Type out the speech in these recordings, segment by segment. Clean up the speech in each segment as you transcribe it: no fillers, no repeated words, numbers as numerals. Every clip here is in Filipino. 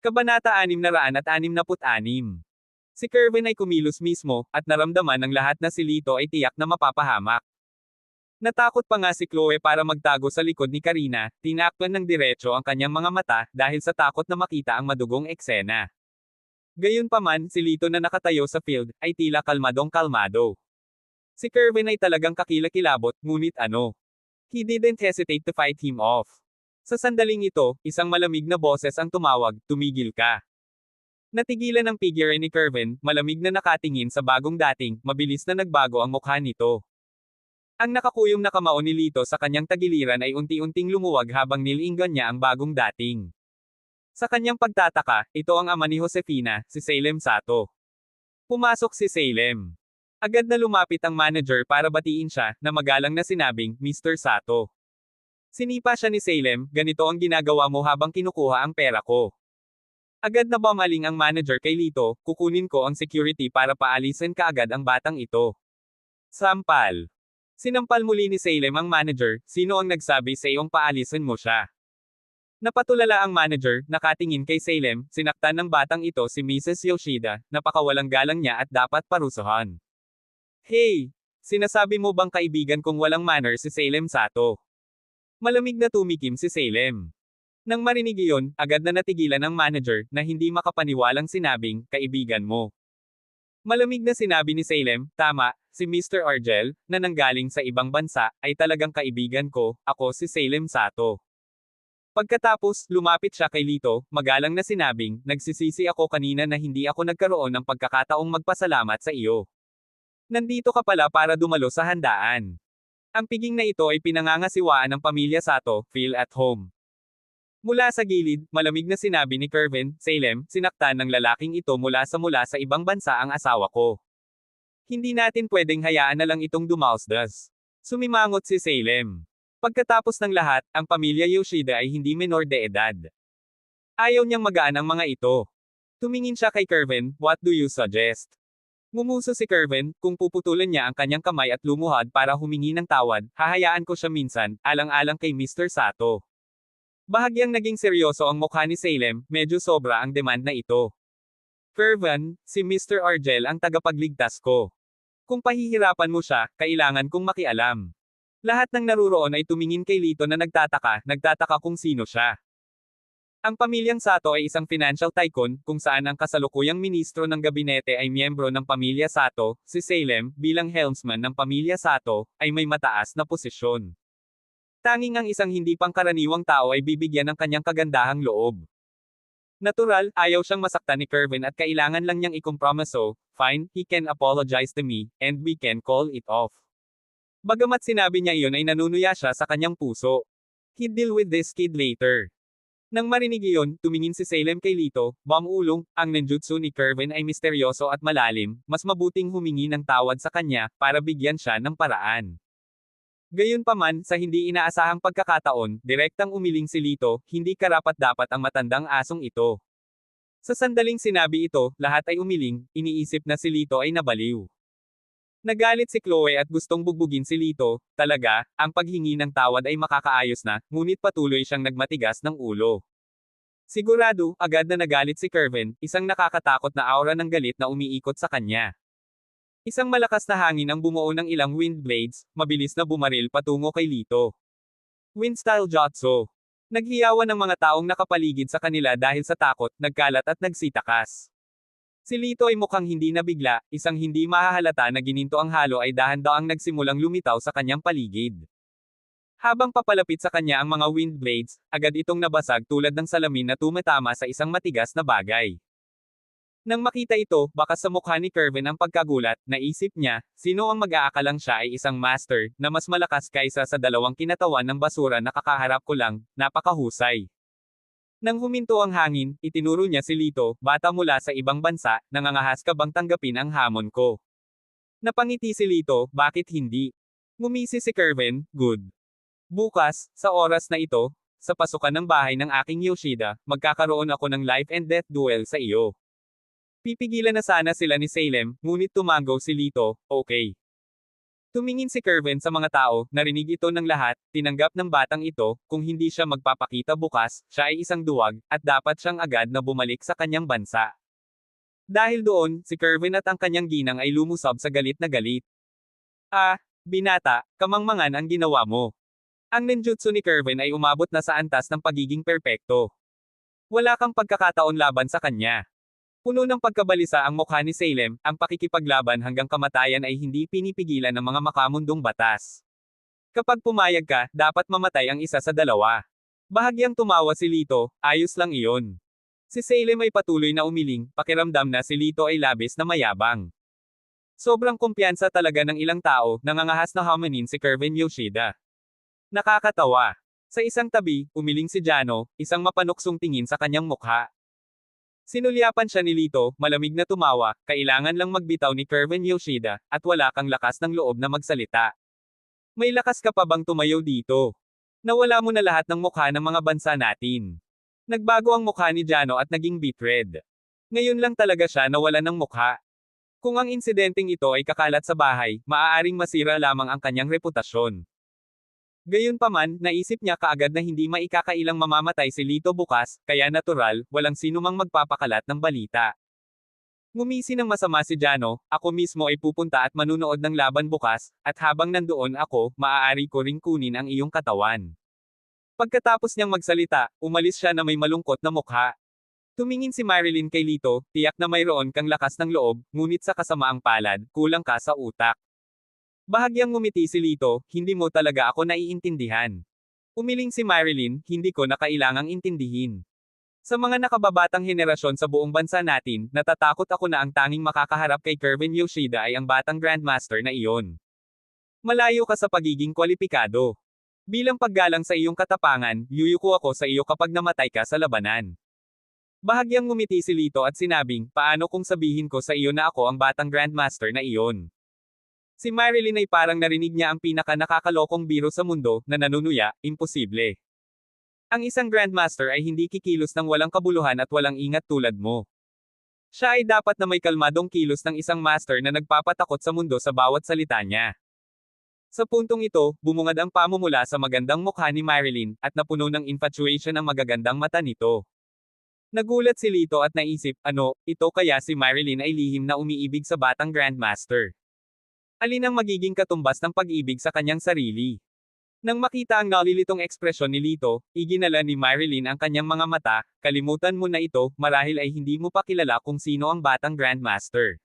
Kabanata 666. Si Kerwin ay kumilos mismo, at naramdaman ng lahat na si Lito ay tiyak na mapapahamak. Natakot pa nga si Chloe para magtago sa likod ni Karina, tinakpan ng diretso ang kanyang mga mata dahil sa takot na makita ang madugong eksena. Gayunpaman, si Lito na nakatayo sa field, ay tila kalmadong kalmado. Si Kerwin ay talagang kakilakilabot, ngunit ano? He didn't hesitate to fight him off. Sa sandaling ito, isang malamig na boses ang tumawag, tumigil ka. Natigilan ang figure ni Kerwin, malamig na nakatingin sa bagong dating, mabilis na nagbago ang mukha nito. Ang nakakuyong na kamao ni Lito sa kanyang tagiliran ay unti-unting lumuwag habang nilinggan niya ang bagong dating. Sa kanyang pagtataka, ito ang ama ni Josefina, si Salem Sato. Pumasok si Salem. Agad na lumapit ang manager para batiin siya, na magalang na sinabing, Mr. Sato. Sinipa siya ni Salem, ganito ang ginagawa mo habang kinukuha ang pera ko. Agad na bumaling ang manager kay Lito, kukunin ko ang security para paalisin kaagad ang batang ito. Sampal. Sinampal muli ni Salem ang manager, sino ang nagsabi sa iyong paalisin mo siya? Napatulala ang manager, nakatingin kay Salem, sinaktan ng batang ito si Mrs. Yoshida, napakawalang galang niya at dapat parusahan. Hey! Sinasabi mo bang kaibigan kong walang manner si Salem Sato? Malamig na tumikim si Salem. Nang marinig iyon, agad na natigilan ang manager, na hindi makapaniwalang sinabing, kaibigan mo. Malamig na sinabi ni Salem, tama, si Mr. Argel, na nanggaling sa ibang bansa, ay talagang kaibigan ko, ako si Salem Sato. Pagkatapos, lumapit siya kay Lito, magalang na sinabing, nagsisisi ako kanina na hindi ako nagkaroon ng pagkakataong magpasalamat sa iyo. Nandito ka pala para dumalo sa handaan. Ang piging na ito ay pinangangasiwaan ng pamilya Sato, feel at home. Mula sa gilid, malamig na sinabi ni Kerwin, Salem, sinaktan ng lalaking ito mula sa ibang bansa ang asawa ko. Hindi natin pwedeng hayaan na lang itong dumausdas. Sumimangot si Salem. Pagkatapos ng lahat, ang pamilya Yoshida ay hindi menor de edad. Ayaw niyang magaan ang mga ito. Tumingin siya kay Kerwin, what do you suggest? Ngumuso si Kerwin, kung puputulan niya ang kanyang kamay at lumuhad para humingi ng tawad, hahayaan ko siya minsan, alang-alang kay Mr. Sato. Bahagyang naging seryoso ang mukha ni Salem, medyo sobra ang demand na ito. Kerwin, si Mr. Argel ang tagapagligtas ko. Kung pahihirapan mo siya, kailangan kong makialam. Lahat ng naruroon ay tumingin kay Lito na nagtataka kung sino siya. Ang pamilyang Sato ay isang financial tycoon, kung saan ang kasalukuyang ministro ng gabinete ay miyembro ng pamilya Sato, si Salem, bilang helmsman ng pamilya Sato, ay may mataas na posisyon. Tanging ang isang hindi pangkaraniwang tao ay bibigyan ng kanyang kagandahang loob. Natural, ayaw siyang masaktan ni Kerwin at kailangan lang niyang ikompromiso, fine, he can apologize to me, and we can call it off. Bagamat sinabi niya iyon ay nanunuya siya sa kanyang puso. He'd deal with this kid later. Nang marinig iyon, tumingin si Salem kay Lito, Ulong, ang ninjutsu ni Kerwin ay misteryoso at malalim, mas mabuting humingi ng tawad sa kanya, para bigyan siya ng paraan. Gayunpaman, sa hindi inaasahang pagkakataon, direktang umiling si Lito, hindi karapat-dapat ang matandang asong ito. Sa sandaling sinabi ito, lahat ay umiling, iniisip na si Lito ay nabaliw. Nagalit si Chloe at gustong bugbugin si Lito, talaga, ang paghingi ng tawad ay makakaayos na, ngunit patuloy siyang nagmatigas ng ulo. Sigurado, agad na nagalit si Kerwin, isang nakakatakot na aura ng galit na umiikot sa kanya. Isang malakas na hangin ang bumuo ng ilang wind blades, mabilis na bumaril patungo kay Lito. Wind-style jutsu. Naghiyawan ng mga taong nakapaligid sa kanila dahil sa takot, nagkalat at nagsitakas. Si Lito ay mukhang hindi nabigla, isang hindi mahahalata na gininto ang halo ay dahan-daang nagsimulang lumitaw sa kanyang paligid. Habang papalapit sa kanya ang mga wind blades, agad itong nabasag tulad ng salamin na tumatama sa isang matigas na bagay. Nang makita ito, baka sa mukha ni Kerwin ang pagkagulat, naisip niya, sino ang mag-aakalang siya ay isang master, na mas malakas kaysa sa dalawang kinatawan ng basura na kakaharap ko lang, napakahusay. Nang huminto ang hangin, itinuro niya si Lito, bata mula sa ibang bansa, nangangahas ka bang tanggapin ang hamon ko? Napangiti si Lito, bakit hindi? Ngumisi si Kerwin, good. Bukas, sa oras na ito, sa pasukan ng bahay ng aking Yoshida, magkakaroon ako ng life and death duel sa iyo. Pipigilan na sana sila ni Salem, ngunit tumango si Lito, okay. Tumingin si Kerwin sa mga tao, narinig ito ng lahat, tinanggap ng batang ito, kung hindi siya magpapakita bukas, siya ay isang duwag, at dapat siyang agad na bumalik sa kanyang bansa. Dahil doon, si Kerwin at ang kanyang ginang ay lumusob sa galit na galit. Ah, binata, kamangmangan ang ginawa mo. Ang ninjutsu ni Kerwin ay umabot na sa antas ng pagiging perpekto. Wala kang pagkakataon laban sa kanya. Puno ng pagkabalisa ang mukha ni Salem, ang pakikipaglaban hanggang kamatayan ay hindi pinipigilan ng mga makamundong batas. Kapag pumayag ka, dapat mamatay ang isa sa dalawa. Bahagyang tumawa si Lito, ayos lang iyon. Si Salem ay patuloy na umiling, pakiramdam na si Lito ay labis na mayabang. Sobrang kumpiyansa talaga ng ilang tao, nangangahas na hominin si Kerwin Yoshida. Nakakatawa. Sa isang tabi, umiling si Jano, isang mapanuksong tingin sa kanyang mukha. Sinulyapan siya ni Lito, malamig na tumawa, kailangan lang magbitaw ni Kerwin Yoshida, at wala kang lakas ng loob na magsalita. May lakas ka pa bang tumayo dito? Nawala mo na lahat ng mukha ng mga bansa natin. Nagbago ang mukha ni Jano at naging beetroid. Ngayon lang talaga siya nawalan ng mukha. Kung ang insidenteng ito ay kakalat sa bahay, maaaring masira lamang ang kanyang reputasyon. Gayunpaman, naisip niya kaagad na hindi maikakailang mamamatay si Lito bukas, kaya natural, walang sinumang magpapakalat ng balita. Ngumisi ng masama si Jano, ako mismo ay pupunta at manunood ng laban bukas, at habang nandoon ako, maaari ko ring kunin ang iyong katawan. Pagkatapos niyang magsalita, umalis siya na may malungkot na mukha. Tumingin si Marilyn kay Lito, tiyak na mayroon kang lakas ng loob, ngunit sa kasamaang palad, kulang ka sa utak. Bahagyang ngumiti si Lito, hindi mo talaga ako naiintindihan. Umiling si Marilyn, hindi ko na kailangang intindihin. Sa mga nakababatang henerasyon sa buong bansa natin, natatakot ako na ang tanging makakaharap kay Kerwin Yoshida ay ang batang Grandmaster na iyon. Malayo ka sa pagiging kwalipikado. Bilang paggalang sa iyong katapangan, yuyuko ako sa iyo kapag namatay ka sa labanan. Bahagyang ngumiti si Lito at sinabing, paano kung sabihin ko sa iyo na ako ang batang Grandmaster na iyon? Si Marilyn ay parang narinig niya ang pinaka-nakakalokong biro sa mundo, na nanunuya, imposible. Ang isang Grandmaster ay hindi kikilos ng walang kabuluhan at walang ingat tulad mo. Siya ay dapat na may kalmadong kilos ng isang master na nagpapatakot sa mundo sa bawat salita niya. Sa puntong ito, bumungad ang pamumula sa magandang mukha ni Marilyn, at napuno ng infatuation ang magagandang mata nito. Nagulat si Lito at naisip, ano, ito kaya si Marilyn ay lihim na umiibig sa batang Grandmaster. Alin ang magiging katumbas ng pag-ibig sa kanyang sarili? Nang makita ang nalilitong ekspresyon ni Lito, iginala ni Marilyn ang kanyang mga mata, kalimutan mo na ito, marahil ay hindi mo pa kilala kung sino ang batang Grandmaster.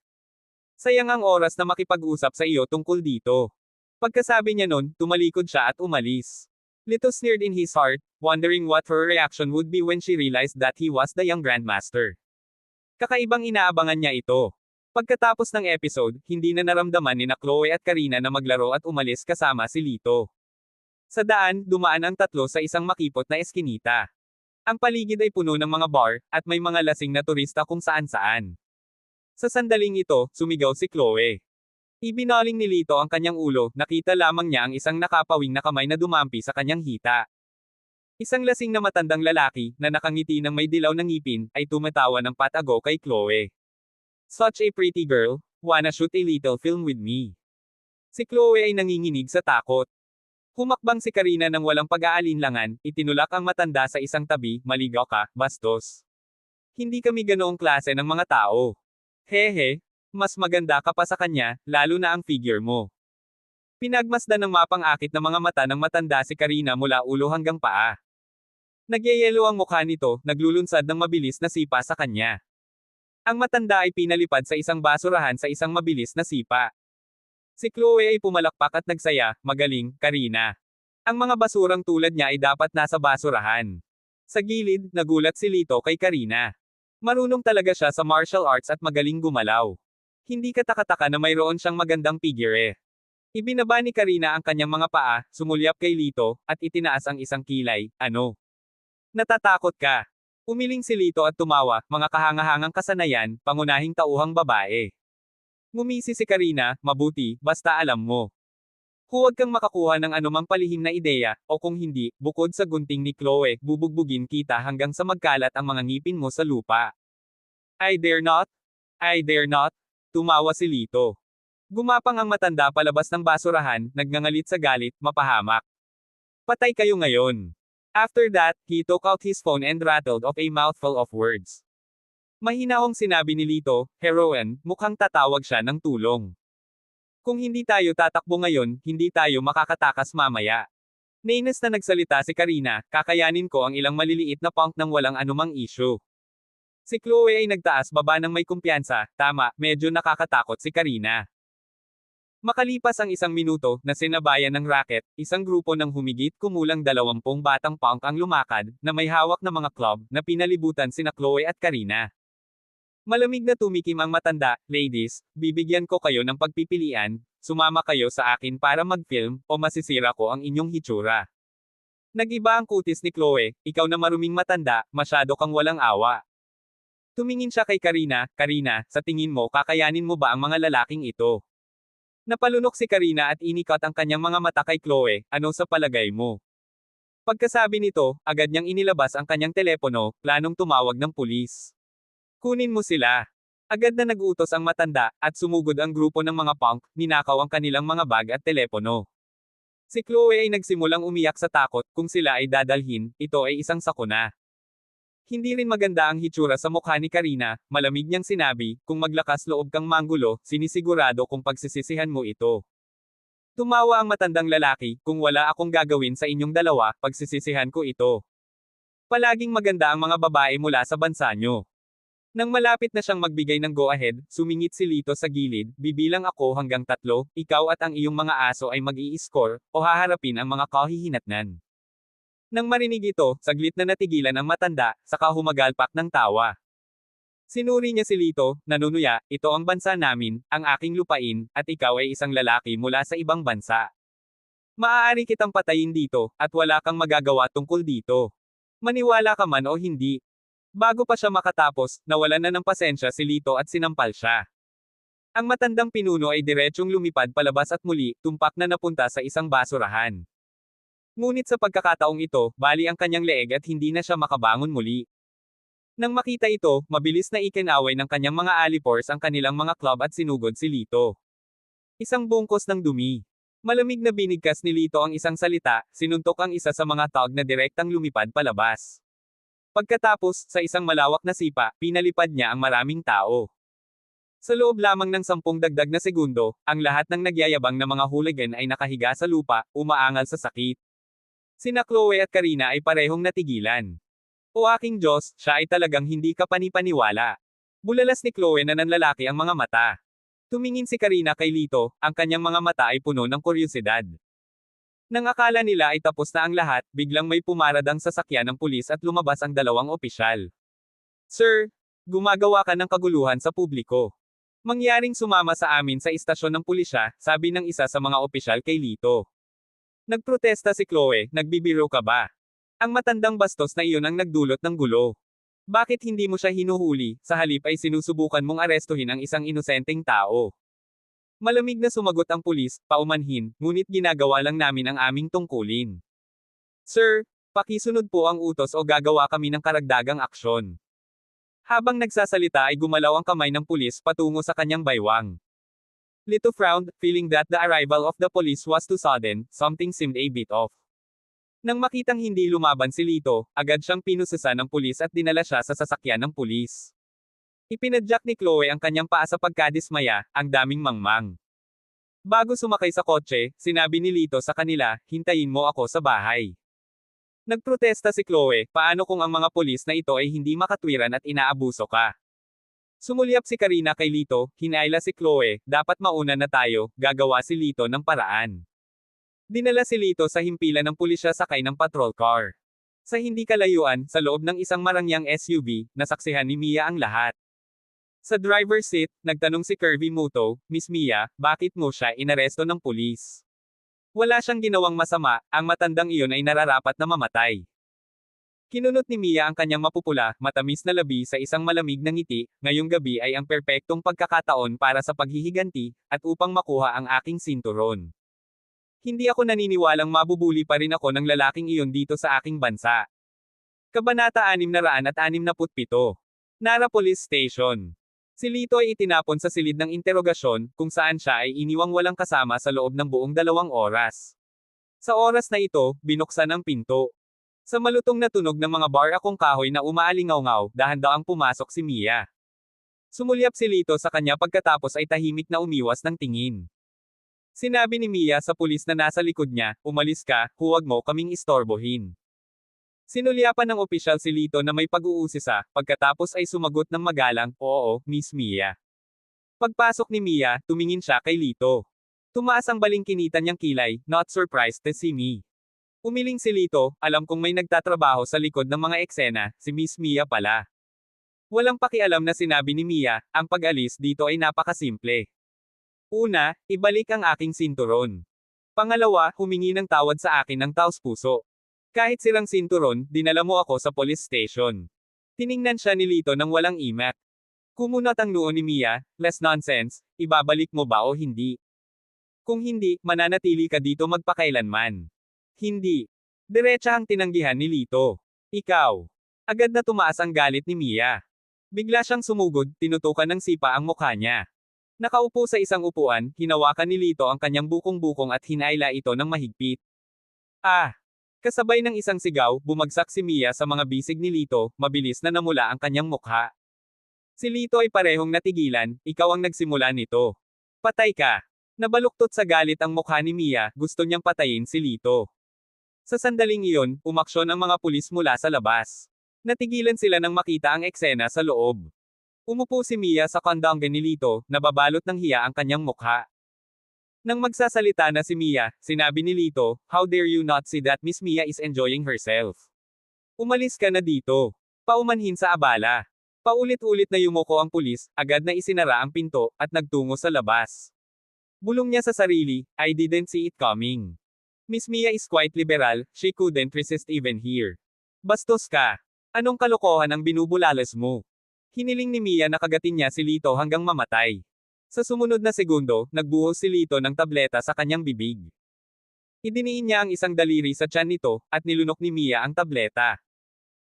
Sayang ang oras na makipag-usap sa iyo tungkol dito. Pagkasabi niya nun, tumalikod siya at umalis. Lito sneered in his heart, wondering what her reaction would be when she realized that he was the young Grandmaster. Kakaibang inaabangan niya ito. Pagkatapos ng episode, hindi na naramdaman ni Chloe at Karina na maglaro at umalis kasama si Lito. Sa daan, dumaan ang tatlo sa isang makipot na eskinita. Ang paligid ay puno ng mga bar, at may mga lasing na turista kung saan-saan. Sa sandaling ito, sumigaw si Chloe. Ibinaling ni Lito ang kanyang ulo, nakita lamang niya ang isang nakapawing na kamay na dumampi sa kanyang hita. Isang lasing na matandang lalaki, na nakangiti ng may dilaw na ngipin, ay tumatawa ng patago kay Chloe. Such a pretty girl, wanna shoot a little film with me. Si Chloe ay nanginginig sa takot. Humakbang si Karina ng walang pag-aalinlangan, itinulak ang matanda sa isang tabi, maligaw ka, bastos. Hindi kami ganoong klase ng mga tao. Hehe, mas maganda ka pa sa kanya, lalo na ang figure mo. Pinagmasdan ng mapang-akit na mga mata ng matanda si Karina mula ulo hanggang paa. Nagyayelo ang mukha nito, naglulunsad ng mabilis na sipa sa kanya. Ang matanda ay pinalipad sa isang basurahan sa isang mabilis na sipa. Si Chloe ay pumalakpak at nagsaya, magaling, Karina. Ang mga basurang tulad niya ay dapat nasa basurahan. Sa gilid, nagulat si Lito kay Karina. Marunong talaga siya sa martial arts at magaling gumalaw. Hindi katakataka na mayroon siyang magandang figure. Ibinaba ni Karina ang kanyang mga paa, sumulyap kay Lito, at itinaas ang isang kilay, ano? Natatakot ka? Umiling si Lito at tumawa, mga kahangahangang kasanayan, pangunahing tauhang babae. Ngumisi si Karina, mabuti, basta alam mo. Huwag kang makakuha ng anumang palihim na ideya, o kung hindi, bukod sa gunting ni Chloe, bubugbugin kita hanggang sa magkalat ang mga ngipin mo sa lupa. I dare not? I dare not? Tumawa si Lito. Gumapang ang matanda palabas ng basurahan, nagngangalit sa galit, mapahamak. Patay kayo ngayon. After that, he took out his phone and rattled off a mouthful of words. Mahinahong sinabi ni Lito, Heroen, mukhang tatawag siya ng tulong. Kung hindi tayo tatakbo ngayon, hindi tayo makakatakas mamaya. Nainis na nagsalita si Karina, kakayanin ko ang ilang maliliit na punk nang walang anumang issue. Si Chloe ay nagtaas baba ng may kumpiyansa, tama, medyo nakakatakot si Karina. Makalipas ang 1 minuto, na sinabayan ng racket, isang grupo ng humigit kumulang 20 batang punk ang lumakad, na may hawak na mga club, na pinalibutan sina Chloe at Karina. Malamig na tumikim ang matanda, ladies, bibigyan ko kayo ng pagpipilian, sumama kayo sa akin para mag-film, o masisira ko ang inyong hitsura. Nag-iba ang kutis ni Chloe, ikaw na maruming matanda, masyado kang walang awa. Tumingin siya kay Karina, Karina, sa tingin mo kakayanin mo ba ang mga lalaking ito? Napalunok si Karina at inikat ang kanyang mga mata kay Chloe, ano sa palagay mo? Pagkasabi nito, agad niyang inilabas ang kanyang telepono, planong tumawag ng pulis. Kunin mo sila. Agad na nag-utos ang matanda, at sumugod ang grupo ng mga punk, ninakaw ang kanilang mga bag at telepono. Si Chloe ay nagsimulang umiyak sa takot, kung sila ay dadalhin, ito ay isang sakuna. Hindi rin maganda ang hitsura sa mukha ni Karina, malamig niyang sinabi, kung maglakas loob kang manggulo, sinisigurado kung pagsisisihan mo ito. Tumawa ang matandang lalaki, kung wala akong gagawin sa inyong dalawa, pagsisisihan ko ito. Palaging maganda ang mga babae mula sa bansa nyo. Nang malapit na siyang magbigay ng go-ahead, sumingit si Lito sa gilid, bibilang ako hanggang 3, ikaw at ang iyong mga aso ay mag-i-score, o haharapin ang mga kahihinatnan. Nang marinig ito, saglit na natigilan ang matanda, saka humagalpak ng tawa. Sinuri niya si Lito, nanunuya, ito ang bansa namin, ang aking lupain, at ikaw ay isang lalaki mula sa ibang bansa. Maaari kitang patayin dito, at wala kang magagawa tungkol dito. Maniwala ka man o hindi. Bago pa siya makatapos, nawalan na ng pasensya si Lito at sinampal siya. Ang matandang pinuno ay diretsyong lumipad palabas at muli, tumpak na napunta sa isang basurahan. Ngunit sa pagkakataong ito, bali ang kanyang leeg at hindi na siya makabangon muli. Nang makita ito, mabilis na ikinaway ng kanyang mga alipors ang kanilang mga club at sinugod si Lito. Isang bungkos ng dumi. Malamig na binigkas ni Lito ang isang salita, sinuntok ang isa sa mga tag na direktang lumipad palabas. Pagkatapos, sa isang malawak na sipa, pinalipad niya ang maraming tao. Sa loob lamang ng 10 dagdag na segundo, ang lahat ng nagyayabang na mga hooligan ay nakahiga sa lupa, umaangal sa sakit. Sina Chloe at Karina ay parehong natigilan. O aking Diyos, siya ay talagang hindi kapanipaniwala. Bulalas ni Chloe na nanlalaki ang mga mata. Tumingin si Karina kay Lito, ang kanyang mga mata ay puno ng kuryosidad. Nang akala nila ay tapos na ang lahat, biglang may pumaradang sasakyan ng pulis at lumabas ang 2 opisyal. Sir, gumagawa ka ng kaguluhan sa publiko. Mangyaring sumama sa amin sa istasyon ng pulisya, sabi ng isa sa mga opisyal kay Lito. Nagprotesta si Chloe, nagbibiro ka ba? Ang matandang bastos na iyon ang nagdulot ng gulo. Bakit hindi mo siya hinuhuli, sa halip ay sinusubukan mong arestuhin ang isang inosenteng tao? Malamig na sumagot ang pulis, paumanhin, ngunit ginagawa lang namin ang aming tungkulin. Sir, pakisunod po ang utos o gagawa kami ng karagdagang aksyon. Habang nagsasalita ay gumalaw ang kamay ng pulis patungo sa kanyang baywang. Lito frowned, feeling that the arrival of the police was too sudden, something seemed a bit off. Nang makitang hindi lumaban si Lito, agad siyang pinususan ng pulis at dinala siya sa sasakyan ng pulis. Ipinadyak ni Chloe ang kanyang paa sa pagkadismaya, ang daming mangmang. Bago sumakay sa kotse, sinabi ni Lito sa kanila, hintayin mo ako sa bahay. Nagprotesta si Chloe, paano kung ang mga pulis na ito ay hindi makatwiran at inaabuso ka? Sumulyap si Karina kay Lito, hinayla si Chloe, dapat mauna na tayo, gagawa si Lito ng paraan. Dinala si Lito sa himpilan ng pulisya sakay ng patrol car. Sa hindi kalayuan, sa loob ng isang marangyang SUV, nasaksihan ni Mia ang lahat. Sa driver's seat, nagtanong si Kirby Muto, Miss Mia, bakit mo siya inaresto ng pulis? Wala siyang ginawang masama, ang matandang iyon ay nararapat na mamatay. Kinunot ni Mia ang kanyang mapupula, matamis na labi sa isang malamig na ngiti, ngayong gabi ay ang perpektong pagkakataon para sa paghihiganti, at upang makuha ang aking sinturon. Hindi ako naniniwalang mabubuli pa rin ako ng lalaking iyon dito sa aking bansa. Kabanata 667. Nara Police Station. Si Lito ay itinapon sa silid ng interogasyon, kung saan siya ay iniwang walang kasama sa loob ng buong 2 oras. Sa oras na ito, binuksan ang pinto. Sa malutong na tunog ng mga bar akong kahoy na umaalingaw-ngaw, dahan-daang pumasok si Mia. Sumulyap si Lito sa kanya pagkatapos ay tahimik na umiwas ng tingin. Sinabi ni Mia sa pulis na nasa likod niya, "Umalis ka, huwag mo kaming istorbohin." Sinulyapan ng opisyal si Lito na may pag-uusisa, pagkatapos ay sumagot ng magalang, "Oo, Miss Mia." Pagpasok ni Mia, tumingin siya kay Lito. Tumaas ang balingkinitan niyang kilay, not surprised to see me. Umiling si Lito, alam kong may nagtatrabaho sa likod ng mga eksena, si Miss Mia pala. Walang pakialam na sinabi ni Mia, ang pag-alis dito ay napakasimple. Una, ibalik ang aking sinturon. Pangalawa, humingi ng tawad sa akin ng taos-puso. Kahit sirang sinturon, dinala mo ako sa police station. Tiningnan siya ni Lito nang walang imak. Kumunot ang noo ni Mia, less nonsense, ibabalik mo ba o hindi? Kung hindi, mananatili ka dito magpakailanman. Hindi. Diretsahang tinanggihan ni Lito. Ikaw. Agad na tumaas ang galit ni Mia. Bigla siyang sumugod, tinutukan ng sipa ang mukha niya. Nakaupo sa isang upuan, hinawakan ni Lito ang kanyang bukong-bukong at hinayla ito ng mahigpit. Ah! Kasabay ng isang sigaw, bumagsak si Mia sa mga bisig ni Lito, mabilis na namula ang kanyang mukha. Si Lito ay parehong natigilan, ikaw ang nagsimula nito. Patay ka! Nabaluktot sa galit ang mukha ni Mia, gusto niyang patayin si Lito. Sa sandaling iyon, umaksyon ang mga pulis mula sa labas. Natigilan sila nang makita ang eksena sa loob. Umupo si Mia sa kandanggan ni Lito, nababalot ng hiya ang kanyang mukha. Nang magsasalita na si Mia, sinabi ni Lito, "How dare you not see that Miss Mia is enjoying herself? Umalis ka na dito." Paumanhin sa abala. Paulit-ulit na yumuko ang pulis, agad na isinara ang pinto, at nagtungo sa labas. Bulong niya sa sarili, "I didn't see it coming. Miss Mia is quite liberal, she couldn't resist even here." Bastos ka! Anong kalokohan ang binubulalas mo? Hiniling ni Mia na kagatin niya si Lito hanggang mamatay. Sa sumunod na segundo, nagbuhos si Lito ng tableta sa kanyang bibig. Idiniin niya ang isang daliri sa tiyan nito, at nilunok ni Mia ang tableta.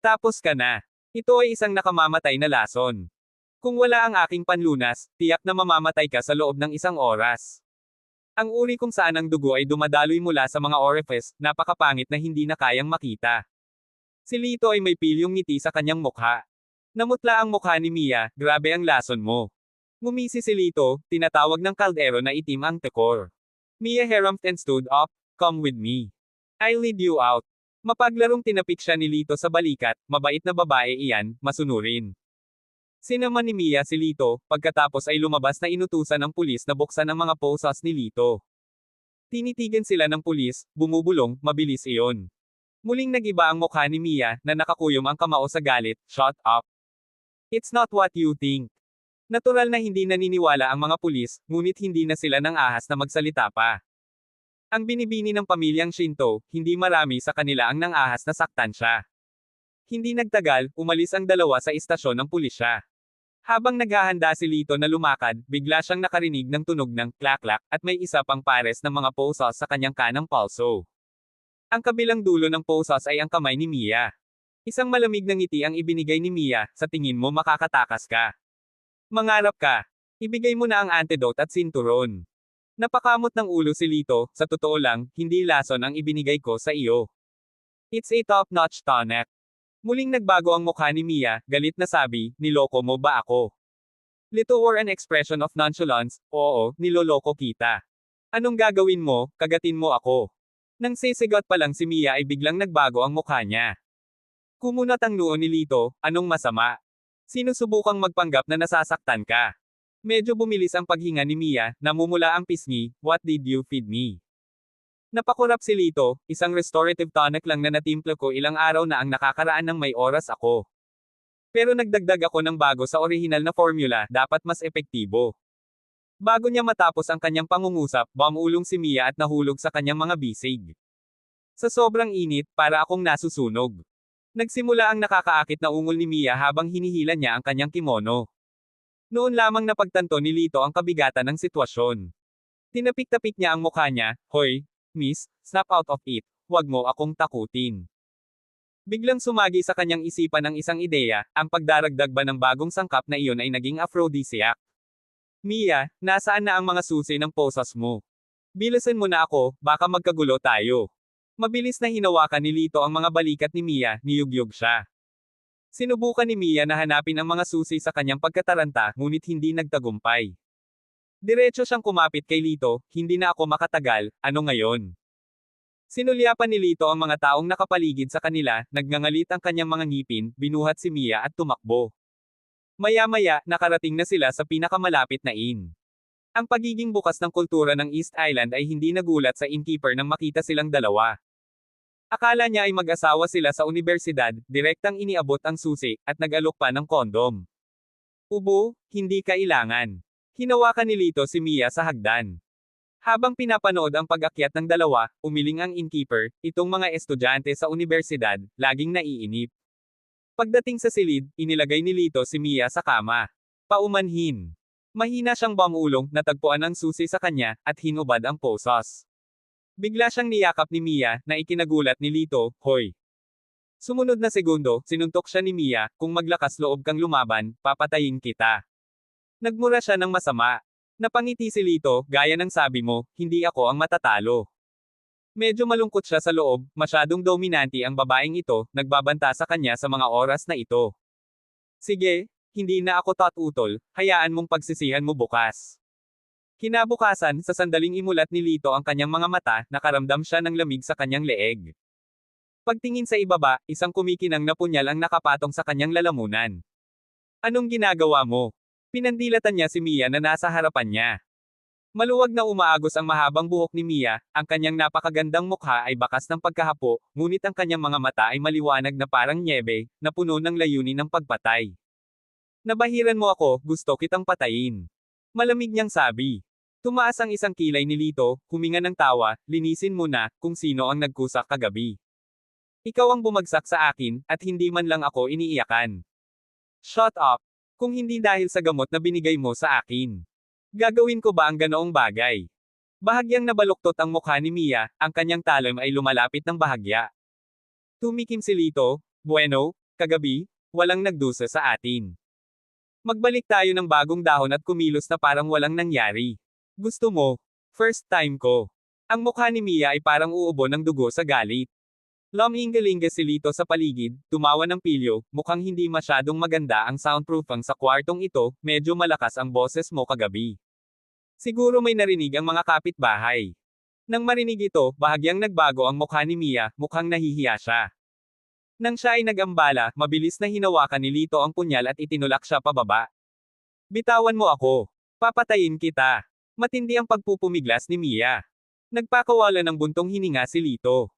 Tapos ka na. Ito ay isang nakamamatay na lason. Kung wala ang aking panlunas, tiyak na mamamatay ka sa loob ng 1 oras. Ang uri kung saan ang dugo ay dumadaloy mula sa mga orifice, napakapangit na hindi na kayang makita. Si Lito ay may pilyong ngiti sa kanyang mukha. Namutla ang mukha ni Mia, grabe ang lason mo. Ngumisi si Lito, tinatawag ng kaldero na itim ang tekor. Mia harumphed and stood up, "Come with me. I'll lead you out." Mapaglarong tinapik siya ni Lito sa balikat, mabait na babae iyan, masunurin. Sinama ni Mia si Lito, pagkatapos ay lumabas na inutusan ng pulis na buksan ang mga posas ni Lito. Tinitigan sila ng pulis, bumubulong, mabilis iyon. Muling nagiba ang mukha ni Mia, na nakakuyom ang kamao sa galit, "Shut up. It's not what you think." Natural na hindi naniniwala ang mga pulis, ngunit hindi na sila nang ahas na magsalita pa. Ang binibini ng pamilyang Shinto, hindi marami sa kanila ang nang ahas na saktan siya. Hindi nagtagal, umalis ang dalawa sa istasyon ng pulisya. Habang naghahanda si Lito na lumakad, bigla siyang nakarinig ng tunog ng klak-klak, at may isa pang pares ng mga posas sa kanyang kanang palso. Ang kabilang dulo ng posas ay ang kamay ni Mia. Isang malamig na ngiti ang ibinigay ni Mia, "Sa tingin mo makakatakas ka? Mangarap ka. Ibigay mo na ang antidote at sinturon." Napakamot ng ulo si Lito, "Sa totoo lang, hindi lason ang ibinigay ko sa iyo. It's a top-notch tonic." Muling nagbago ang mukha ni Mia, galit na sabi, "Niloko mo ba ako?" Lito wore an expression of nonchalance, "Oo, niloloko kita. Anong gagawin mo, kagatin mo ako." Nang sisigot pa lang si Mia ay biglang nagbago ang mukha niya. Kumunot ang noo ni Lito, "Anong masama? Sinusubukang magpanggap na nasasaktan ka." Medyo bumilis ang paghinga ni Mia, namumula ang pisngi, "What did you feed me?" Napakurap si Lito, "Isang restorative tonic lang na natimpla ko ilang araw na ang nakakaraan ng may oras ako. Pero nagdagdag ako ng bago sa orihinal na formula, dapat mas epektibo." Bago niya matapos ang kanyang pangungusap, bumulong si Mia at nahulog sa kanyang mga bisig. Sa sobrang init, para akong nasusunog. Nagsimula ang nakakaakit na ungol ni Mia habang hinihila niya ang kanyang kimono. Noon lamang napagtanto ni Lito ang kabigatan ng sitwasyon. Tinapik-tapik niya ang mukha niya, "Hoy, Miss, snap out of it. Huwag mo akong takutin." Biglang sumagi sa kanyang isipan ang isang ideya, ang pagdaragdag ba ng bagong sangkap na iyon ay naging aphrodisiac. Mia, nasaan na ang mga susi ng posas mo? Bilisan mo na ako, baka magkagulo tayo. Mabilis na hinawakan ni Lito ang mga balikat ni Mia, niyugyug siya. Sinubukan ni Mia na hanapin ang mga susi sa kanyang pagkataranta, ngunit hindi nagtagumpay. Diretso siyang kumapit kay Lito, hindi na ako makatagal, ano ngayon? Sinulyapan ni Lito ang mga taong nakapaligid sa kanila, nagngangalit ang kanyang mga ngipin, binuhat si Mia at tumakbo. Maya-maya, nakarating na sila sa pinakamalapit na inn. Ang pagiging bukas ng kultura ng East Island ay hindi nagulat sa innkeeper nang makita silang dalawa. Akala niya ay mag-asawa sila sa universidad, direktang iniabot ang susi, at nag-alok pa ng kondom. Ubo, hindi kailangan. Hinawakan ni Lito si Mia sa hagdan. Habang pinapanood ang pag-akyat ng dalawa, umiling ang innkeeper, itong mga estudyante sa universidad, laging naiinip. Pagdating sa silid, inilagay ni Lito si Mia sa kama. Paumanhin. Mahina siyang bamulong, natagpuan ang susi sa kanya, at hinubad ang posas. Bigla siyang niyakap ni Mia, na ikinagulat ni Lito, hoy. Sumunod na segundo, sinuntok siya ni Mia, kung maglakas loob kang lumaban, papatayin kita. Nagmura siya ng masama. Napangiti si Lito, gaya ng sabi mo, hindi ako ang matatalo. Medyo malungkot siya sa loob, masyadong dominante ang babaeng ito, nagbabanta sa kanya sa mga oras na ito. Sige, hindi na ako tatutol, hayaan mong pagsisihan mo bukas. Kinabukasan, sa sandaling imulat ni Lito ang kanyang mga mata, nakaramdam siya ng lamig sa kanyang leeg. Pagtingin sa ibaba, isang kumikinang na punyal ang nakapatong sa kanyang lalamunan. Anong ginagawa mo? Pinandilatan niya si Mia na nasa harapan niya. Maluwag na umaagos ang mahabang buhok ni Mia, ang kanyang napakagandang mukha ay bakas ng pagkahapo, ngunit ang kanyang mga mata ay maliwanag na parang nyebe, na puno ng layunin ng pagpatay. Nabahiran mo ako, gusto kitang patayin. Malamig niyang sabi. Tumaas ang isang kilay ni Lito, huminga ng tawa, linisin mo na, kung sino ang nagkusak kagabi. Ikaw ang bumagsak sa akin, at hindi man lang ako iniiyakan. Shut up. Kung hindi dahil sa gamot na binigay mo sa akin. Gagawin ko ba ang ganoong bagay? Bahagyang nabaluktot ang mukha ni Mia, ang kanyang talim ay lumalapit ng bahagya. Tumikim si Lito, bueno, kagabi, walang nagdusa sa atin. Magbalik tayo ng bagong dahon at kumilos na parang walang nangyari. Gusto mo? First time ko. Ang mukha ni Mia ay parang uubo ng dugo sa galit. Lumingalinga si Lito sa paligid, tumawa ng pilyo, mukhang hindi masyadong maganda ang soundproofing sa kwartong ito, medyo malakas ang boses mo kagabi. Siguro may narinig ang mga kapitbahay. Nang marinig ito, bahagyang nagbago ang mukha ni Mia, mukhang nahihiya siya. Nang siya ay nag-ambala, mabilis na hinawakan ni Lito ang punyal at itinulak siya pababa. Bitawan mo ako. Papatayin kita. Matindi ang pagpupumiglas ni Mia. Nagpakawala ng buntong hininga si Lito.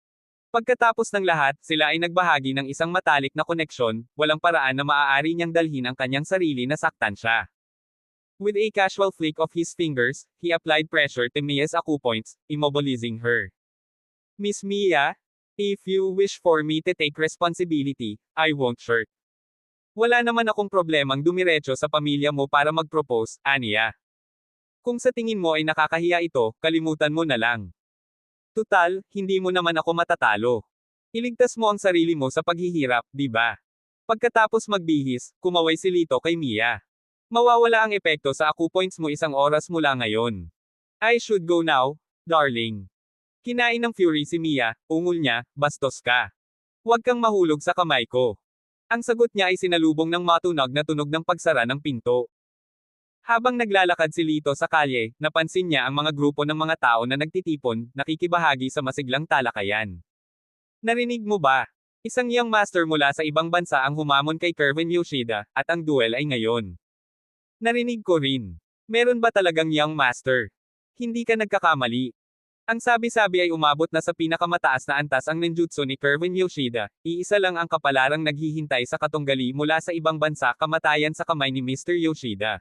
Pagkatapos ng lahat, sila ay nagbahagi ng isang matalik na koneksyon, walang paraan na maaari niyang dalhin ang kanyang sarili na saktan siya. With a casual flick of his fingers, he applied pressure to Mia's acupoints, immobilizing her. Miss Mia? If you wish for me to take responsibility, I won't shirk. Wala naman akong problemang dumiretso sa pamilya mo para mag-propose, Anya. Kung sa tingin mo ay nakakahiya ito, kalimutan mo na lang. Tutal, hindi mo naman ako matatalo. Iligtas mo ang sarili mo sa paghihirap, di ba? Pagkatapos magbihis, kumaway si Lito kay Mia. Mawawala ang epekto sa acupoints mo isang oras mula ngayon. I should go now, darling. Kinain ng fury si Mia, ungol niya, bastos ka. Huwag kang mahulog sa kamay ko. Ang sagot niya ay sinalubong ng matunog na tunog ng pagsara ng pinto. Habang naglalakad si Lito sa kalye, napansin niya ang mga grupo ng mga tao na nagtitipon, nakikibahagi sa masiglang talakayan. Narinig mo ba? Isang young master mula sa ibang bansa ang humamon kay Kerwin Yoshida, at ang duel ay ngayon. Narinig ko rin. Meron ba talagang young master? Hindi ka nagkakamali. Ang sabi-sabi ay umabot na sa pinakamataas na antas ang ninjutsu ni Kerwin Yoshida, iisa lang ang kapalarang naghihintay sa katunggali mula sa ibang bansa kamatayan sa kamay ni Mr. Yoshida.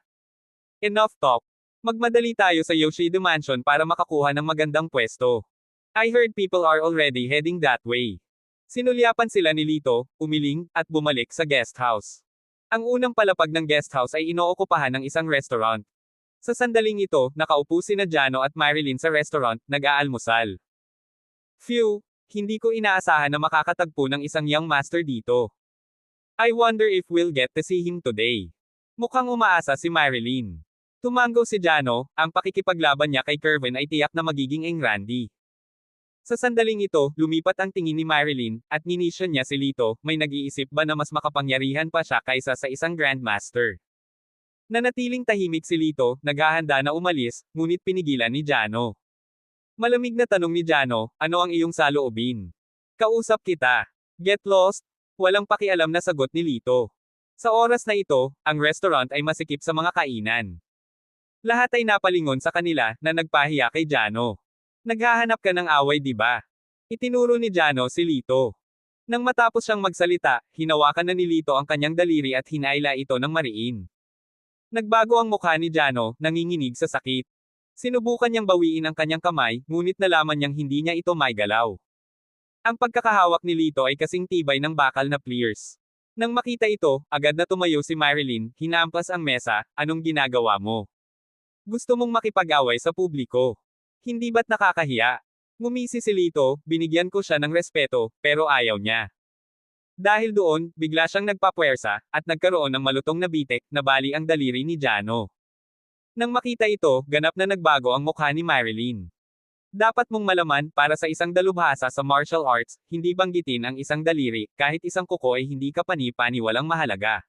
Enough talk. Magmadali tayo sa Yoshida Mansion para makakuha ng magandang pwesto. I heard people are already heading that way. Sinulyapan sila ni Lito, umiling, at bumalik sa guest house. Ang unang palapag ng guest house ay inookupahan ng isang restaurant. Sa sandaling ito, nakaupo sina Jano at Marilyn sa restaurant, nag-aalmusal. Phew, hindi ko inaasahan na makakatagpo ng isang young master dito. I wonder if we'll get to see him today. Mukhang umaasa si Marilyn. Tumango si Jano, ang pakikipaglaban niya kay Kerwin ay tiyak na magiging engrandi. Sa sandaling ito, lumipat ang tingin ni Marilyn, at ninisyon niya si Lito, may nag-iisip ba na mas makapangyarihan pa siya kaysa sa isang Grandmaster. Nanatiling tahimik si Lito, naghahanda na umalis, ngunit pinigilan ni Jano. Malamig na tanong ni Jano, ano ang iyong saloobin? Kausap kita. Get lost? Walang pakialam na sagot ni Lito. Sa oras na ito, ang restaurant ay masikip sa mga kainan. Lahat ay napalingon sa kanila, na nagpahiya kay Jano. Naghahanap ka ng away di ba? Itinuro ni Jano si Lito. Nang matapos siyang magsalita, hinawakan na ni Lito ang kanyang daliri at hinaila ito ng mariin. Nagbago ang mukha ni Jano, nanginginig sa sakit. Sinubukan niyang bawiin ang kanyang kamay, ngunit nalaman niyang hindi niya ito maigalaw. Ang pagkakahawak ni Lito ay kasing tibay ng bakal na pliers. Nang makita ito, agad na tumayo si Marilyn, hinampas ang mesa, anong ginagawa mo? Gusto mong makipag-away sa publiko? Hindi ba't nakakahiya? Ngumisi si Lito, binigyan ko siya ng respeto, pero ayaw niya. Dahil doon, bigla siyang nagpapuwersa, at nagkaroon ng malutong na bitek, na bali ang daliri ni Jano. Nang makita ito, ganap na nagbago ang mukha ni Marilyn. Dapat mong malaman, para sa isang dalubhasa sa martial arts, hindi banggitin ang isang daliri, kahit isang kuko ay hindi ka pani-pani walang mahalaga.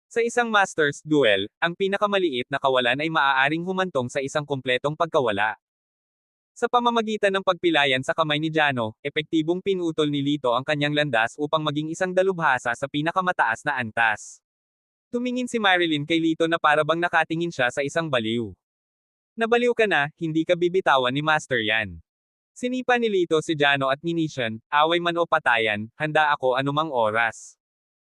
Sa isang Masters duel, ang pinakamaliit na kawalan ay maaaring humantong sa isang kumpletong pagkawala. Sa pamamagitan ng pagpilayan sa kamay ni Jano, epektibong pinutol ni Lito ang kanyang landas upang maging isang dalubhasa sa pinakamataas na antas. Tumingin si Marilyn kay Lito na parabang nakatingin siya sa isang baliw. Nabaliw ka na, hindi ka bibitawan ni Master yan. Sinipa ni Lito si Jano at ninisyon, away man o patayan, handa ako anumang oras.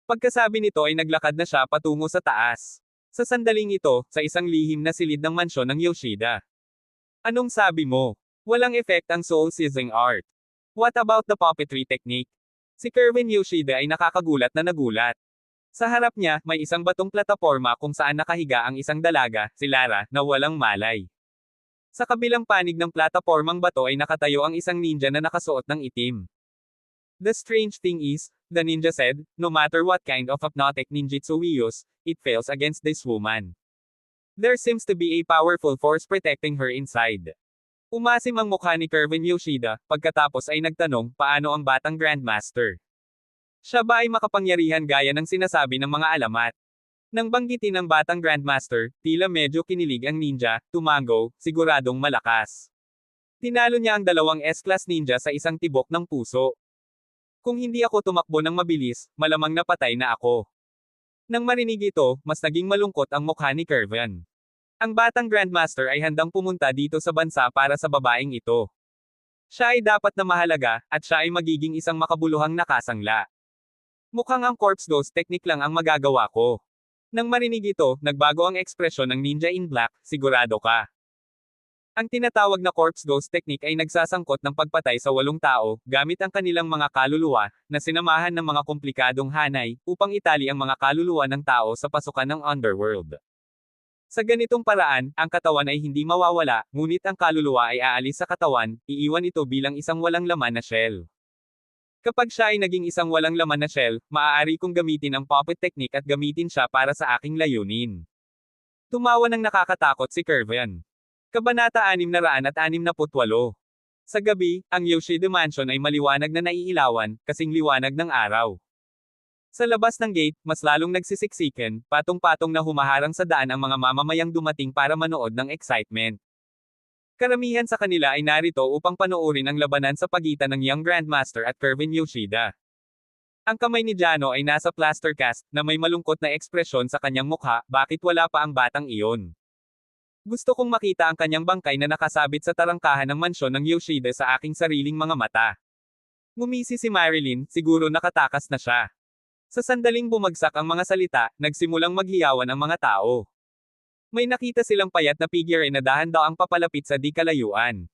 Pagkasabi nito ay naglakad na siya patungo sa taas. Sa sandaling ito, sa isang lihim na silid ng mansyon ng Yoshida. Anong sabi mo? Walang effect ang soul-seizing art. What about the puppetry technique? Si Kerwin Yoshida ay nakakagulat na nagulat. Sa harap niya, may isang batong plataporma kung saan nakahiga ang isang dalaga, si Lara, na walang malay. Sa kabilang panig ng platapormang bato ay nakatayo ang isang ninja na nakasuot ng itim. The strange thing is, the ninja said, no matter what kind of hypnotic ninjutsu we use, it fails against this woman. There seems to be a powerful force protecting her inside. Umasim ang mukha ni Kerwin Yoshida, pagkatapos ay nagtanong, paano ang batang Grandmaster? Siya ba ay makapangyarihan gaya ng sinasabi ng mga alamat? Nang banggitin ang batang Grandmaster, tila medyo kinilig ang ninja, tumango, siguradong malakas. Tinalo niya ang dalawang S-class ninja sa isang tibok ng puso. Kung hindi ako tumakbo ng mabilis, malamang napatay na ako. Nang marinig ito, mas naging malungkot ang mukha ni Kerwin. Ang batang Grandmaster ay handang pumunta dito sa bansa para sa babaeng ito. Siya ay dapat na mahalaga, at siya ay magiging isang makabuluhang nakasangla. Mukhang ang corpse ghost technique lang ang magagawa ko. Nang marinig ito, nagbago ang ekspresyon ng ninja in black, sigurado ka. Ang tinatawag na corpse ghost technique ay nagsasangkot ng pagpatay sa 8 tao, gamit ang kanilang mga kaluluwa, na sinamahan ng mga komplikadong hanay, upang itali ang mga kaluluwa ng tao sa pasukan ng underworld. Sa ganitong paraan, ang katawan ay hindi mawawala, ngunit ang kaluluwa ay aalis sa katawan, iiwan ito bilang isang walang laman na shell. Kapag siya ay naging isang walang laman na shell, maaari kong gamitin ang puppet technique at gamitin siya para sa aking layunin. Tumawa ng nakakatakot si Kerwin. Kabanata 668. Sa gabi, ang Yoshida Mansion ay maliwanag na naiilawan, kasing liwanag ng araw. Sa labas ng gate, mas lalong nagsisiksikan, patong-patong na humaharang sa daan ang mga mamamayang dumating para manood ng excitement. Karamihan sa kanila ay narito upang panoorin ang labanan sa pagitan ng Young Grandmaster at Kerwin Yoshida. Ang kamay ni Jano ay nasa plaster cast, na may malungkot na ekspresyon sa kanyang mukha, bakit wala pa ang batang iyon? Gusto kong makita ang kanyang bangkay na nakasabit sa tarangkahan ng mansyon ng Yoshida sa aking sariling mga mata. Ngumisi si Marilyn, siguro nakatakas na siya. Sa sandaling bumagsak ang mga salita, nagsimulang maghiyawan ang mga tao. May nakita silang payat na figure na dahan-daang papalapit sa di kalayuan.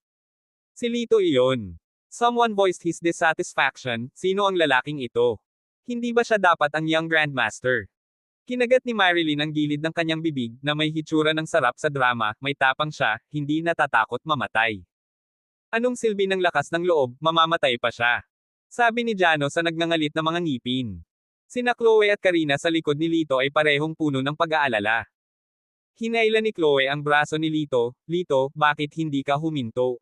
Si Lito iyon. Someone voiced his dissatisfaction, sino ang lalaking ito? Hindi ba siya dapat ang Young Grandmaster? Kinagat ni Marilyn ang gilid ng kanyang bibig, na may hitsura ng sarap sa drama, may tapang siya, hindi natatakot mamatay. Anong silbi ng lakas ng loob, mamamatay pa siya. Sabi ni Jano sa nagngangalit na mga ngipin. Sina Chloe at Karina sa likod ni Lito ay parehong puno ng pag-aalala. Hinailan ni Chloe ang braso ni Lito, Lito, bakit hindi ka huminto?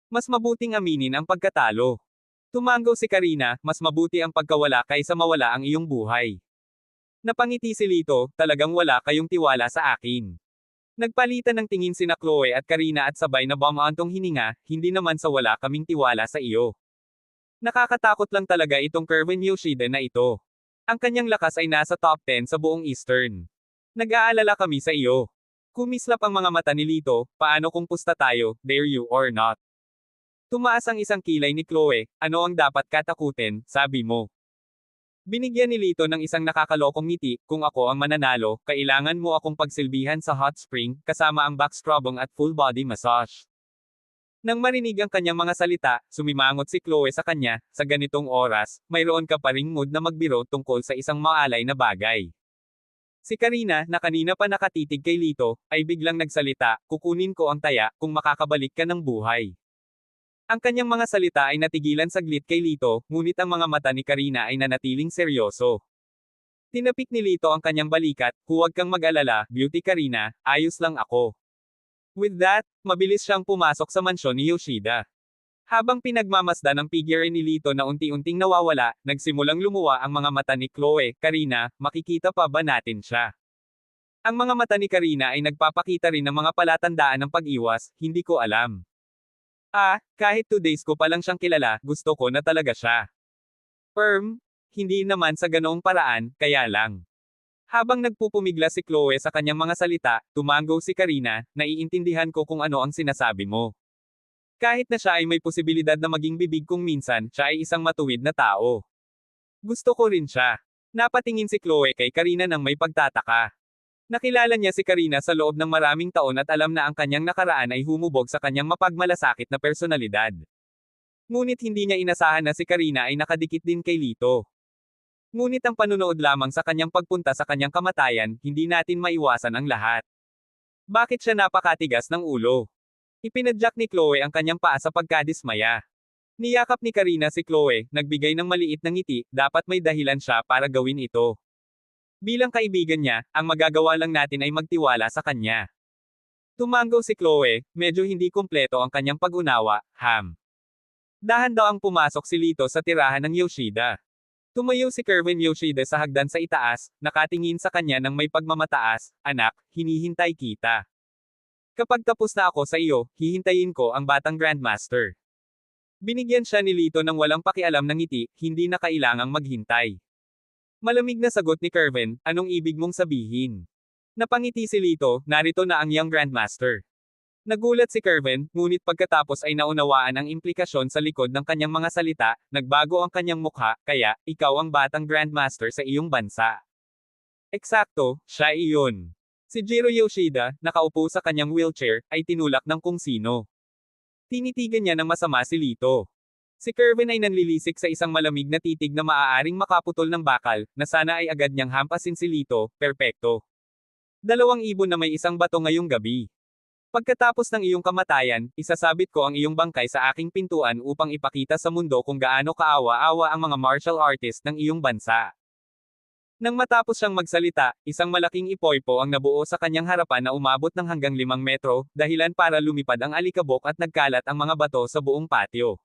Mas mabuting aminin ang pagkatalo. Tumango si Karina, mas mabuti ang pagkawala kaysa mawala ang iyong buhay. Napangiti si Lito, talagang wala kayong tiwala sa akin. Nagpalitan ng tingin sina Chloe at Karina at sabay na bumaantong hininga, hindi naman sa wala kaming tiwala sa iyo. Nakakatakot lang talaga itong Kerwin Yoshida na ito. Ang kanyang lakas ay nasa top 10 sa buong Eastern. Nag-aalala kami sa iyo. Kumislap ang mga mata ni Lito, paano kung pusta tayo, dare you or not? Tumaas ang isang kilay ni Chloe, ano ang dapat katakutin, sabi mo. Binigyan ni Lito ng isang nakakalokong ngiti, kung ako ang mananalo, kailangan mo akong pagsilbihan sa hot spring, kasama ang backstrobong at full body massage. Nang marinig ang kanyang mga salita, sumimangot si Chloe sa kanya, sa ganitong oras, mayroon ka pa ring mood na magbiro tungkol sa isang maalay na bagay. Si Karina, na kanina pa nakatitig kay Lito, ay biglang nagsalita, kukunin ko ang taya, kung makakabalik ka ng buhay. Ang kanyang mga salita ay natigilan saglit kay Lito, ngunit ang mga mata ni Karina ay nanatiling seryoso. Tinapik ni Lito ang kanyang balikat, huwag kang mag-alala, Beauty Karina, ayos lang ako. With that, mabilis siyang pumasok sa mansyon ni Yoshida. Habang pinagmamasdan ang figure ni Lito na unti-unting nawawala, nagsimulang lumuwa ang mga mata ni Chloe, Karina, makikita pa ba natin siya? Ang mga mata ni Karina ay nagpapakita rin ng mga palatandaan ng pag-iwas, hindi ko alam. Kahit 2 days ko pa lang siyang kilala, gusto ko na talaga siya. Hindi naman sa ganoong paraan, kaya lang. Habang nagpupumigla si Chloe sa kanyang mga salita, tumango si Karina, naiintindihan ko kung ano ang sinasabi mo. Kahit na siya ay may posibilidad na maging bibig kung minsan, siya ay isang matuwid na tao. Gusto ko rin siya. Napatingin si Chloe kay Karina nang may pagtataka. Nakilala niya si Karina sa loob ng maraming taon at alam na ang kanyang nakaraan ay humubog sa kanyang mapagmalasakit na personalidad. Ngunit hindi niya inasahan na si Karina ay nakadikit din kay Lito. Ngunit ang panunood lamang sa kanyang pagpunta sa kanyang kamatayan, hindi natin maiwasan ang lahat. Bakit siya napakatigas ng ulo? Ipinadyak ni Chloe ang kanyang paa sa pagkadismaya. Niyakap ni Karina si Chloe, nagbigay ng maliit na ngiti, dapat may dahilan siya para gawin ito. Bilang kaibigan niya, ang magagawa lang natin ay magtiwala sa kanya. Tumango si Chloe, medyo hindi kumpleto ang kanyang pag-unawa, Dahan-dahang pumasok si Lito sa tirahan ng Yoshida. Tumayo si Kerwin Yoshida sa hagdan sa itaas, nakatingin sa kanya ng may pagmamataas, anak, hinihintay kita. Kapag tapos na ako sa iyo, hihintayin ko ang batang Grandmaster. Binigyan siya ni Lito ng walang pakialam ng ngiti, hindi na kailangang maghintay. Malamig na sagot ni Kerwin, anong ibig mong sabihin? Napangiti si Lito, narito na ang young Grandmaster. Nagulat si Kerwin, ngunit pagkatapos ay naunawaan ang implikasyon sa likod ng kanyang mga salita, nagbago ang kanyang mukha, kaya, ikaw ang batang Grandmaster sa iyong bansa. Eksakto, siya iyon. Si Jiro Yoshida, nakaupo sa kanyang wheelchair, ay tinulak ng kung sino. Tinitigan niya ng masama si Lito. Si Kerwin ay nanlilisik sa isang malamig na titig na maaaring makaputol ng bakal, na sana ay agad niyang hampasin si Lito, perpekto. 2 ibon na may isang bato ngayong gabi. Pagkatapos ng iyong kamatayan, isasabit ko ang iyong bangkay sa aking pintuan upang ipakita sa mundo kung gaano kaawa-awa ang mga martial artist ng iyong bansa. Nang matapos siyang magsalita, isang malaking ipoypo ang nabuo sa kanyang harapan na umabot ng hanggang 5 metro, dahilan para lumipad ang alikabok at nagkalat ang mga bato sa buong patio.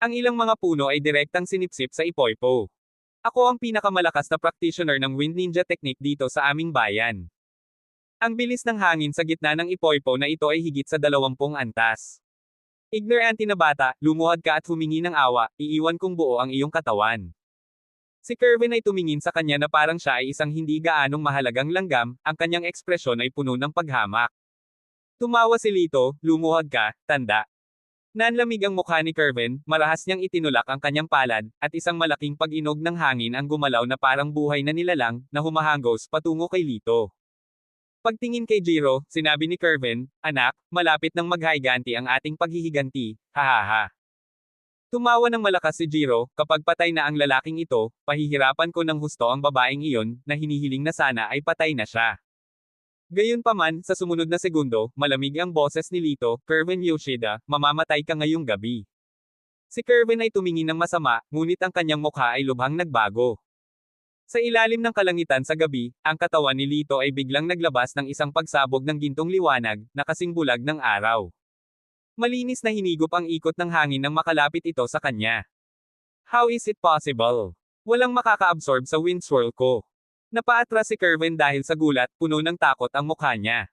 Ang ilang mga puno ay direktang sinipsip sa ipoypo. Ako ang pinakamalakas na practitioner ng Wind Ninja Technique dito sa aming bayan. Ang bilis ng hangin sa gitna ng ipoypo na ito ay higit sa 20 antas. Ignorante na bata, lumuhad ka at humingi ng awa, iiwan kong buo ang iyong katawan. Si Kerwin ay tumingin sa kanya na parang siya ay isang hindi gaanong mahalagang langgam, ang kanyang ekspresyon ay puno ng paghamak. Tumawa si Lito, lumuhad ka, tanda. Nanlamig ang mukha ni Kerwin, marahas niyang itinulak ang kanyang palad, at isang malaking pag-inog ng hangin ang gumalaw na parang buhay na nilalang, na humahangos patungo kay Lito. Pagtingin kay Jiro, sinabi ni Kerwin, anak, malapit nang maghiganti ang ating paghihiganti, hahaha. Tumawa ng malakas si Jiro, kapag patay na ang lalaking ito, pahihirapan ko ng husto ang babaeng iyon, na hinihiling na sana ay patay na siya. Gayunpaman, sa sumunod na segundo, malamig ang boses ni Lito, Kerwin Yoshida, mamamatay ka ngayong gabi. Si Kerwin ay tumingin ng masama, ngunit ang kanyang mukha ay lubhang nagbago. Sa ilalim ng kalangitan sa gabi, ang katawan ni Lito ay biglang naglabas ng isang pagsabog ng gintong liwanag, na kasing bulag ng araw. Malinis na hinigop ang ikot ng hangin nang makalapit ito sa kanya. How is it possible? Walang makaka-absorb sa wind swirl ko. Napaatras si Kerwin dahil sa gulat, puno ng takot ang mukha niya.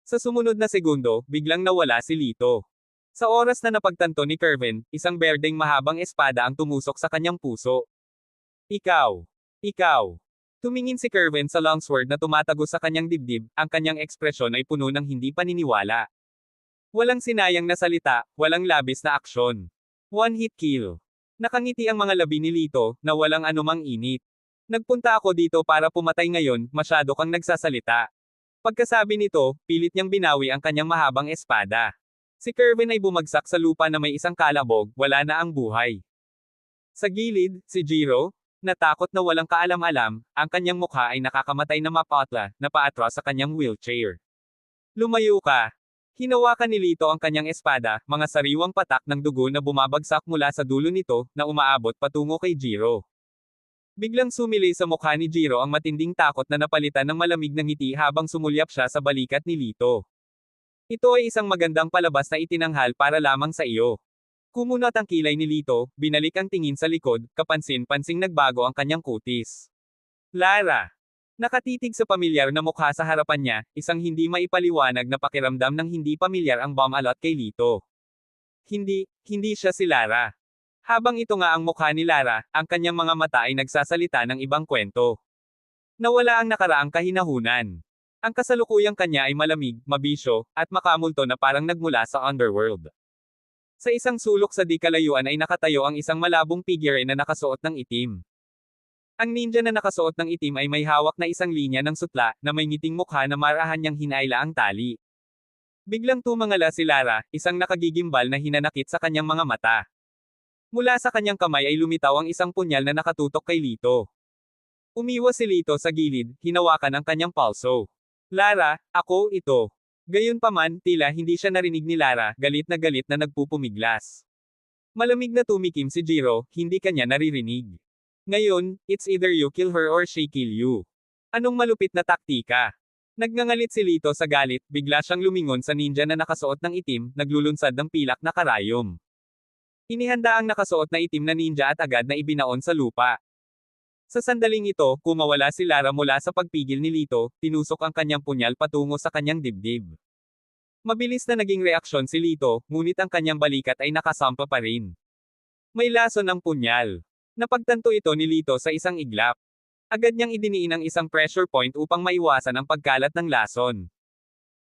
Sa sumunod na segundo, biglang nawala si Lito. Sa oras na napagtanto ni Kerwin, isang berdeng mahabang espada ang tumusok sa kanyang puso. Ikaw. Ikaw. Tumingin si Kerwin sa longsword na tumatago sa kanyang dibdib, ang kanyang ekspresyon ay puno ng hindi paniniwala. Walang sinayang na salita, walang labis na aksyon. One hit kill. Nakangiti ang mga labi ni Lito, na walang anumang init. Nagpunta ako dito para pumatay ngayon, masyado kang nagsasalita. Pagkasabi nito, pilit niyang binawi ang kanyang mahabang espada. Si Kerwin ay bumagsak sa lupa na may isang kalabog, wala na ang buhay. Sa gilid, si Jiro, natakot na walang kaalam-alam, ang kanyang mukha ay nakakamatay na mapatla, na paatras sa kanyang wheelchair. Lumayo ka. Hinawakan ni Lito ang kanyang espada, mga sariwang patak ng dugo na bumabagsak mula sa dulo nito, na umaabot patungo kay Jiro. Biglang sumilay sa mukha ni Jiro ang matinding takot na napalitan ng malamig na ngiti habang sumulyap siya sa balikat ni Lito. Ito ay isang magandang palabas na itinanghal para lamang sa iyo. Kumunat ang kilay ni Lito, binalik ang tingin sa likod, kapansin-pansing nagbago ang kanyang kutis. Lara! Nakatitig sa pamilyar na mukha sa harapan niya, isang hindi maipaliwanag na pakiramdam ng hindi pamilyar ang bumalot kay Lito. Hindi siya si Lara. Habang ito nga ang mukha ni Lara, ang kanyang mga mata ay nagsasalita ng ibang kwento. Nawala ang nakaraang kahinahunan. Ang kasalukuyang kanya ay malamig, mabisyo, at makamulto na parang nagmula sa underworld. Sa isang sulok sa di kalayuan ay nakatayo ang isang malabong figure na nakasuot ng itim. Ang ninja na nakasuot ng itim ay may hawak na isang linya ng sutla, na may ngiting mukha na marahan niyang hinaila ang tali. Biglang tumangala si Lara, isang nakagigimbal na hinanakit sa kanyang mga mata. Mula sa kanyang kamay ay lumitaw ang isang punyal na nakatutok kay Lito. Umiwas si Lito sa gilid, hinawakan ang kanyang palso. Lara, ako ito. Gayunpaman, tila hindi siya narinig ni Lara, galit na nagpupumiglas. Malamig na tumikim si Jiro, hindi kanya naririnig. Ngayon, it's either you kill her or she kill you. Anong malupit na taktika? Nagngangalit si Lito sa galit, bigla siyang lumingon sa ninja na nakasuot ng itim, naglulunsad ng pilak na karayom. Inihanda ang nakasuot na itim na ninja at agad na ibinaon sa lupa. Sa sandaling ito, kumawala si Lara mula sa pagpigil ni Lito, tinusok ang kanyang punyal patungo sa kanyang dibdib. Mabilis na naging reaksyon si Lito, ngunit ang kanyang balikat ay nakasampa pa rin. May lason ang punyal. Napagtanto ito ni Lito sa isang iglap. Agad niyang idiniin ang isang pressure point upang maiwasan ang pagkalat ng lason.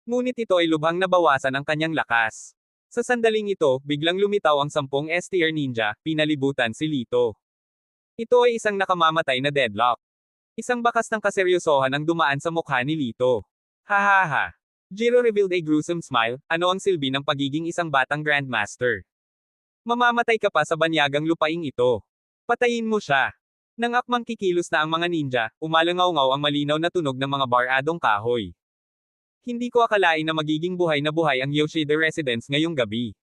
Ngunit ito ay lubhang nabawasan ang kanyang lakas. Sa sandaling ito, biglang lumitaw ang 10 S-tier ninja, pinalibutan si Lito. Ito ay isang nakamamatay na deadlock. Isang bakas ng kaseryosohan ang dumaan sa mukha ni Lito. Hahaha. Jiro revealed a gruesome smile, ano ang silbi ng pagiging isang batang grandmaster? Mamamatay ka pa sa banyagang lupaing ito. Patayin mo siya. Nang akmang kikilos na ang mga ninja, umalangaw-ngaw ang malinaw na tunog ng mga baradong kahoy. Hindi ko akalain na magiging buhay na buhay ang Yoshida Residence ngayong gabi.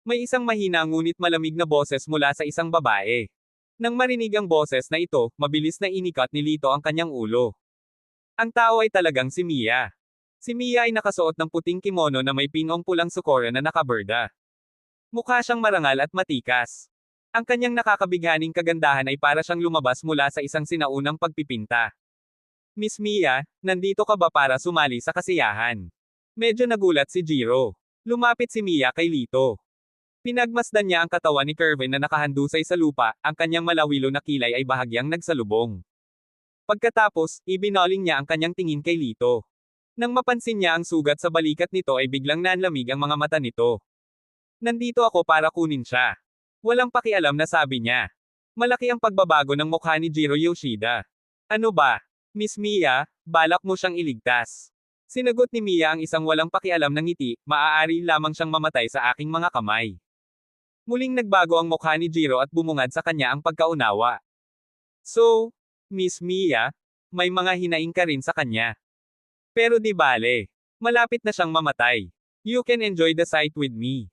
May isang mahina ngunit malamig na boses mula sa isang babae. Nang marinig ang boses na ito, mabilis na inikat ni Lito ang kanyang ulo. Ang tao ay talagang si Mia. Si Mia ay nakasuot ng puting kimono na may pinong pulang sukora na nakaberda. Mukha siyang marangal at matikas. Ang kanyang nakakabighaning kagandahan ay para siyang lumabas mula sa isang sinaunang pagpipinta. Miss Mia, nandito ka ba para sumali sa kasiyahan? Medyo nagulat si Jiro. Lumapit si Mia kay Lito. Pinagmasdan niya ang katawan ni Kerwin na nakahandusay sa lupa, ang kanyang malawilo na kilay ay bahagyang nagsalubong. Pagkatapos, ibinoling niya ang kanyang tingin kay Lito. Nang mapansin niya ang sugat sa balikat nito ay biglang nanlamig ang mga mata nito. Nandito ako para kunin siya. Walang pakialam na sabi niya. Malaki ang pagbabago ng mukha ni Jiro Yoshida. Ano ba? Miss Mia, balak mo siyang iligtas. Sinagot ni Mia ang isang walang pakialam na ngiti, maaari lamang siyang mamatay sa aking mga kamay. Muling nagbago ang mukha ni Jiro at bumungad sa kanya ang pagkaunawa. So, Miss Mia, may mga hinaing ka rin sa kanya. Pero di bale. Malapit na siyang mamatay. You can enjoy the sight with me.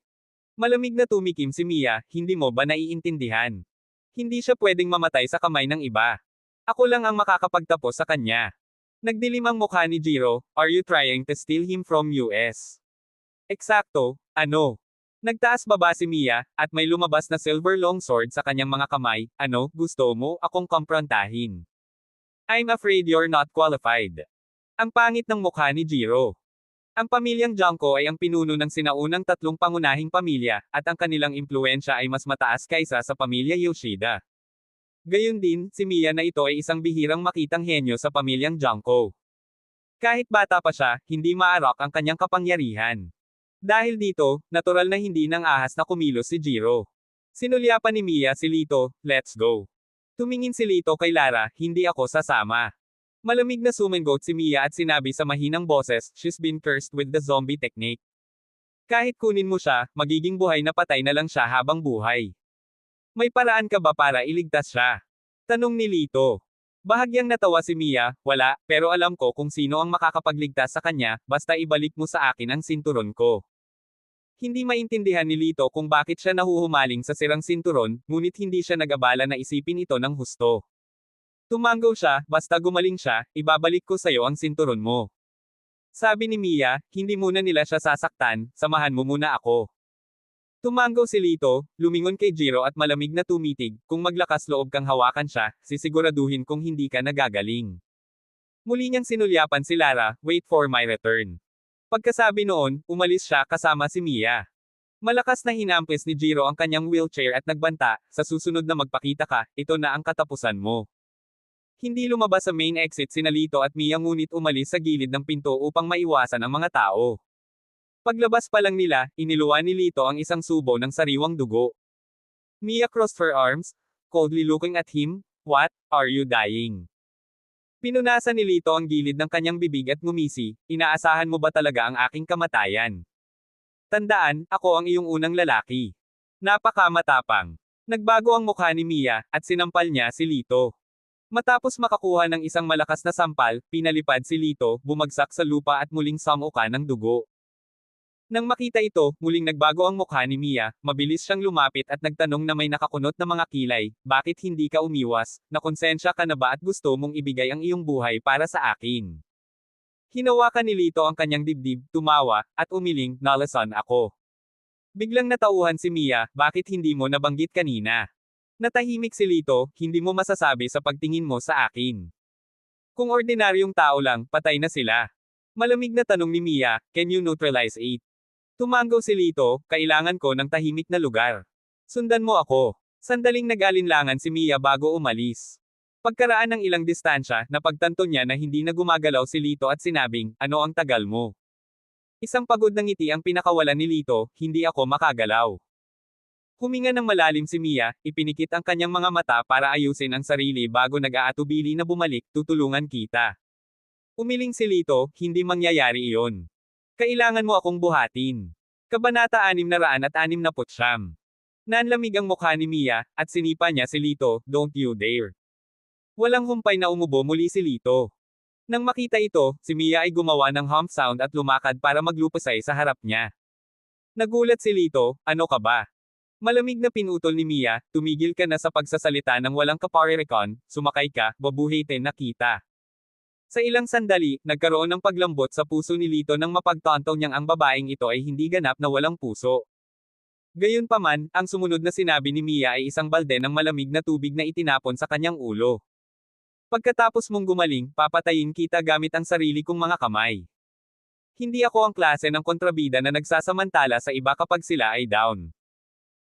Malamig na tumikim si Mia, hindi mo ba naiintindihan? Hindi siya pwedeng mamatay sa kamay ng iba. Ako lang ang makakapagtapos sa kanya. Nagdilim ang mukha ni Jiro, are you trying to steal him from US? Eksakto, ano? Nagtaas baba si Mia, at may lumabas na silver longsword sa kanyang mga kamay, ano, gusto mo akong komprontahin? I'm afraid you're not qualified. Ang pangit ng mukha ni Jiro. Ang pamilyang Junko ay ang pinuno ng sinaunang tatlong pangunahing pamilya, at ang kanilang impluensya ay mas mataas kaysa sa pamilya Yoshida. Gayun din, si Mia na ito ay isang bihirang makitang henyo sa pamilyang Junko. Kahit bata pa siya, hindi maarak ang kanyang kapangyarihan. Dahil dito, natural na hindi nang ahas na kumilos si Jiro. Sinulyapan ni Mia si Lito, let's go. Tumingin si Lito kay Lara, hindi ako sasama. Malamig na sumangot si Mia at sinabi sa mahinang boses, she's been cursed with the zombie technique. Kahit kunin mo siya, magiging buhay na patay na lang siya habang buhay. May paraan ka ba para iligtas siya? Tanong ni Lito. Bahagyang natawa si Mia, wala, pero alam ko kung sino ang makakapagligtas sa kanya, basta ibalik mo sa akin ang sinturon ko. Hindi maintindihan ni Lito kung bakit siya nahuhumaling sa sirang sinturon, ngunit hindi siya nag-abala na isipin ito ng husto. Tumanggaw siya, basta gumaling siya, ibabalik ko sa'yo ang sinturon mo. Sabi ni Mia, hindi muna nila siya sasaktan, samahan mo muna ako. Tumanggaw si Lito, lumingon kay Jiro at malamig na tumitig, kung maglakas loob kang hawakan siya, sisiguraduhin kong hindi ka nagagaling. Muli niyang sinulyapan si Lara, wait for my return. Pagkasabi noon, umalis siya kasama si Mia. Malakas na hinampis ni Jiro ang kanyang wheelchair at nagbanta, sa susunod na magpakita ka, ito na ang katapusan mo. Hindi lumabas sa main exit sina Lito at Mia ngunit umalis sa gilid ng pinto upang maiwasan ang mga tao. Paglabas pa lang nila, iniluwa ni Lito ang isang subo ng sariwang dugo. Mia crossed her arms, coldly looking at him, what, are you dying? Pinunasan ni Lito ang gilid ng kanyang bibig at ngumisi, inaasahan mo ba talaga ang aking kamatayan? Tandaan, ako ang iyong unang lalaki. Napakamatapang. Nagbago ang mukha ni Mia, at sinampal niya si Lito. Matapos makakuha ng isang malakas na sampal, pinalipad si Lito, bumagsak sa lupa at muling samuka ng dugo. Nang makita ito, muling nagbago ang mukha ni Mia, mabilis siyang lumapit at nagtanong na may nakakunot na mga kilay, bakit hindi ka umiwas, nakonsensya ka na ba at gusto mong ibigay ang iyong buhay para sa akin? Hinawakan ni Lito ang kanyang dibdib, tumawa, at umiling, nalasan ako. Biglang natauhan si Mia, bakit hindi mo nabanggit kanina? Natahimik si Lito, hindi mo masasabi sa pagtingin mo sa akin. Kung ordinaryong tao lang, patay na sila. Malamig na tanong ni Mia, can you neutralize it? Tumanggaw si Lito, kailangan ko ng tahimik na lugar. Sundan mo ako. Sandaling nag-alinlangan si Mia bago umalis. Pagkaraan ng ilang distansya, napagtanto niya na hindi na gumagalaw si Lito at sinabing, ano ang tagal mo? Isang pagod na ngiti ang pinakawalan ni Lito, hindi ako makagalaw. Huminga ng malalim si Mia, ipinikit ang kanyang mga mata para ayusin ang sarili bago nag-aatubili na bumalik, tutulungan kita. Umiling si Lito, hindi mangyayari iyon. Kailangan mo akong buhatin. Kabanata 669. Nanlamig ang mukha ni Mia, at sinipa niya si Lito, don't you dare. Walang humpay na umubo muli si Lito. Nang makita ito, si Mia ay gumawa ng hump sound at lumakad para maglupasay sa harap niya. Nagulat si Lito, ano ka ba? Malamig na pinutol ni Mia, tumigil ka na sa pagsasalita ng walang kaparerekon, sumakay ka, babuhitin na kita. Sa ilang sandali, nagkaroon ng paglambot sa puso ni Lito nang mapagtanto niyang ang babaeng ito ay hindi ganap na walang puso. Gayunpaman, ang sumunod na sinabi ni Mia ay isang balde ng malamig na tubig na itinapon sa kanyang ulo. Pagkatapos mong gumaling, papatayin kita gamit ang sarili kong mga kamay. Hindi ako ang klase ng kontrabida na nagsasamantala sa iba kapag sila ay down.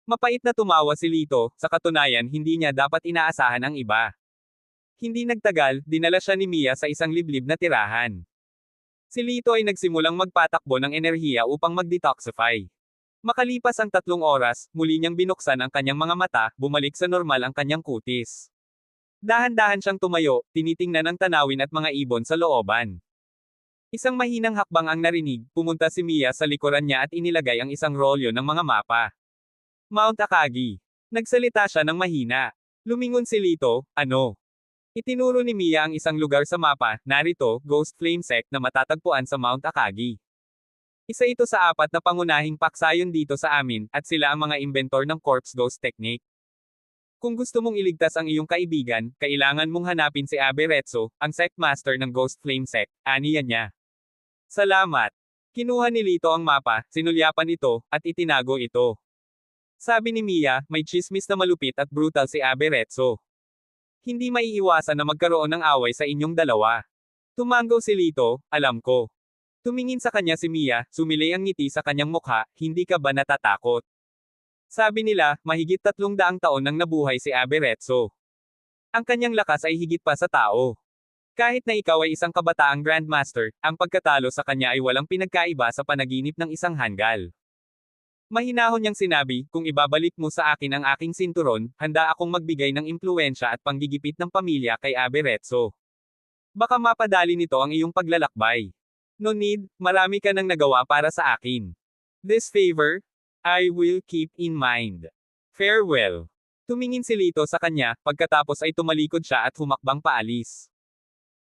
Mapait na tumawa si Lito, sa katunayan hindi niya dapat inaasahan ang iba. Hindi nagtagal, dinala siya ni Mia sa isang liblib na tirahan. Si Lito ay nagsimulang magpatakbo ng enerhiya upang mag-detoxify. Makalipas ang 3 oras, muli niyang binuksan ang kanyang mga mata, bumalik sa normal ang kanyang kutis. Dahan-dahan siyang tumayo, tinitingnan ang tanawin at mga ibon sa looban. Isang mahinang hakbang ang narinig, pumunta si Mia sa likuran niya at inilagay ang isang rolyo ng mga mapa. Mount Akagi. Nagsalita siya ng mahina. Lumingon si Lito, ano? Itinuro ni Mia ang isang lugar sa mapa, narito, Ghost Flame Sect na matatagpuan sa Mount Akagi. Isa ito sa 4 na pangunahing paksayon dito sa amin, at sila ang mga inventor ng Corpse Ghost Technique. Kung gusto mong iligtas ang iyong kaibigan, kailangan mong hanapin si Abe Retso, ang Sect Master ng Ghost Flame Sect, aniya niya. Salamat. Kinuha ni Lito ang mapa, sinulyapan ito, at itinago ito. Sabi ni Mia, may chismis na malupit at brutal si Abe Retso. Hindi maiiwasan na magkaroon ng away sa inyong dalawa. Tumanggaw si Lito, alam ko. Tumingin sa kanya si Mia, sumilay ang ngiti sa kanyang mukha, hindi ka ba natatakot? Sabi nila, mahigit 300 taon nang nabuhay si Abe Retso. Ang kanyang lakas ay higit pa sa tao. Kahit na ikaw ay isang kabataang Grandmaster, ang pagkatalo sa kanya ay walang pinagkaiba sa panaginip ng isang hanggal. Mahinahon niyang sinabi, kung ibabalik mo sa akin ang aking sinturon, handa akong magbigay ng impluwensya at panggigipit ng pamilya kay Abe Retso. Baka mapadali nito ang iyong paglalakbay. No need, marami ka nang nagawa para sa akin. This favor, I will keep in mind. Farewell. Tumingin si Lito sa kanya, pagkatapos ay tumalikod siya at humakbang paalis.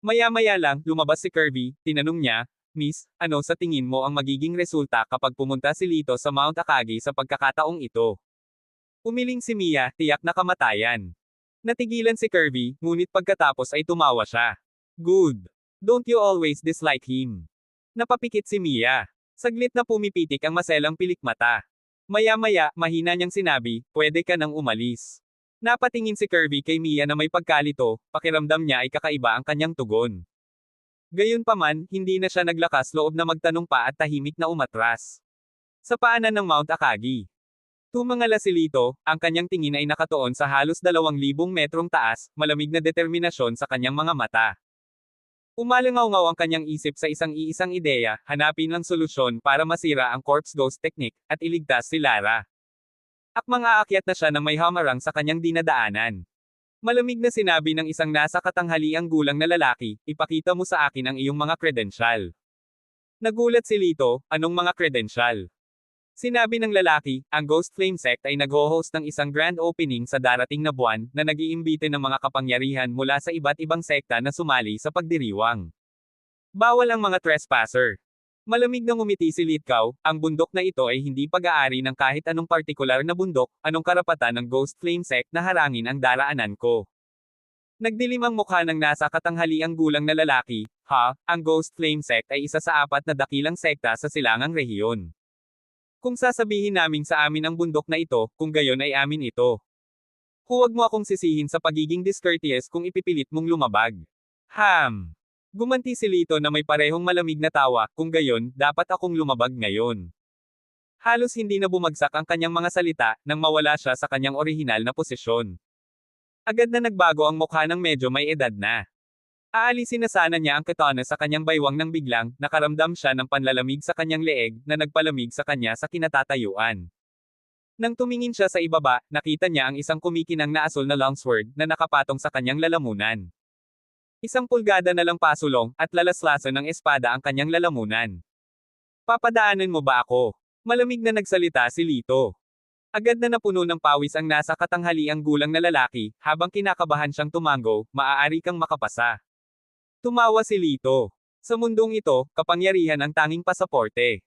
Maya-maya lang, lumabas si Kirby, tinanong niya, Miss, ano sa tingin mo ang magiging resulta kapag pumunta si Lito sa Mount Akagi sa pagkakataong ito? Umiling si Mia, tiyak na kamatayan. Natigilan si Kirby, ngunit pagkatapos ay tumawa siya. Good. Don't you always dislike him? Napapikit si Mia. Saglit na pumipitik ang maselang pilikmata. Maya-maya, mahina niyang sinabi, pwede ka nang umalis. Napatingin si Kirby kay Mia na may pagkalito, pakiramdam niya ay kakaiba ang kanyang tugon. Gayunpaman, hindi na siya naglakas loob na magtanong pa at tahimik na umatras. Sa paanan ng Mount Akagi. Tumangala si Lito, ang kanyang tingin ay nakatuon sa halos 2,000 metrong taas, malamig na determinasyon sa kanyang mga mata. Umalangaw-ngaw ang kanyang isip sa isang ideya, hanapin ang solusyon para masira ang Corpse Ghost Technique, at iligtas si Lara. Akmang aakyat na siya nang may hamarang sa kanyang dinadaanan. Malamig na sinabi ng isang nasa katanghaliang gulang na lalaki, ipakita mo sa akin ang iyong mga kredensyal. Nagulat si Lito, anong mga kredensyal? Sinabi ng lalaki, ang Ghost Flame Sect ay nag-host ng isang grand opening sa darating na buwan, na nag-iimbite ng mga kapangyarihan mula sa iba't ibang sekta na sumali sa pagdiriwang. Bawal ang mga trespasser. Malamig na ngumiti si Litkaw, ang bundok na ito ay hindi pag-aari ng kahit anong partikular na bundok, anong karapatan ng Ghost Flame Sect na harangin ang daraanan ko. Nagdilim ang mukha ng nasa katanghaliang gulang na lalaki, ang Ghost Flame Sect ay isa sa 4 na dakilang sekta sa silangang rehiyon. Kung sasabihin namin sa amin ang bundok na ito, kung gayon ay amin ito. Huwag mo akong sisihin sa pagiging discourteous kung ipipilit mong lumabag. Gumanti si Lito na may parehong malamig na tawa, kung gayon, dapat akong lumabag ngayon. Halos hindi na bumagsak ang kanyang mga salita, nang mawala siya sa kanyang orihinal na posisyon. Agad na nagbago ang mukha ng medyo may edad na. Aalisin na sana niya ang katana sa kanyang baywang nang biglang, nakaramdam siya ng panlalamig sa kanyang leeg, na nagpalamig sa kanya sa kinatatayuan. Nang tumingin siya sa ibaba, nakita niya ang isang kumikinang na asul na longsword, na nakapatong sa kanyang lalamunan. 1 pulgada na lang pasulong, at lalaslason ng espada ang kanyang lalamunan. Papadaanan mo ba ako? Malamig na nagsalita si Lito. Agad na napuno ng pawis ang nasa katanghaliang gulang na lalaki, habang kinakabahan siyang tumango, maaari kang makapasa. Tumawa si Lito. Sa mundong ito, kapangyarihan ang tanging pasaporte.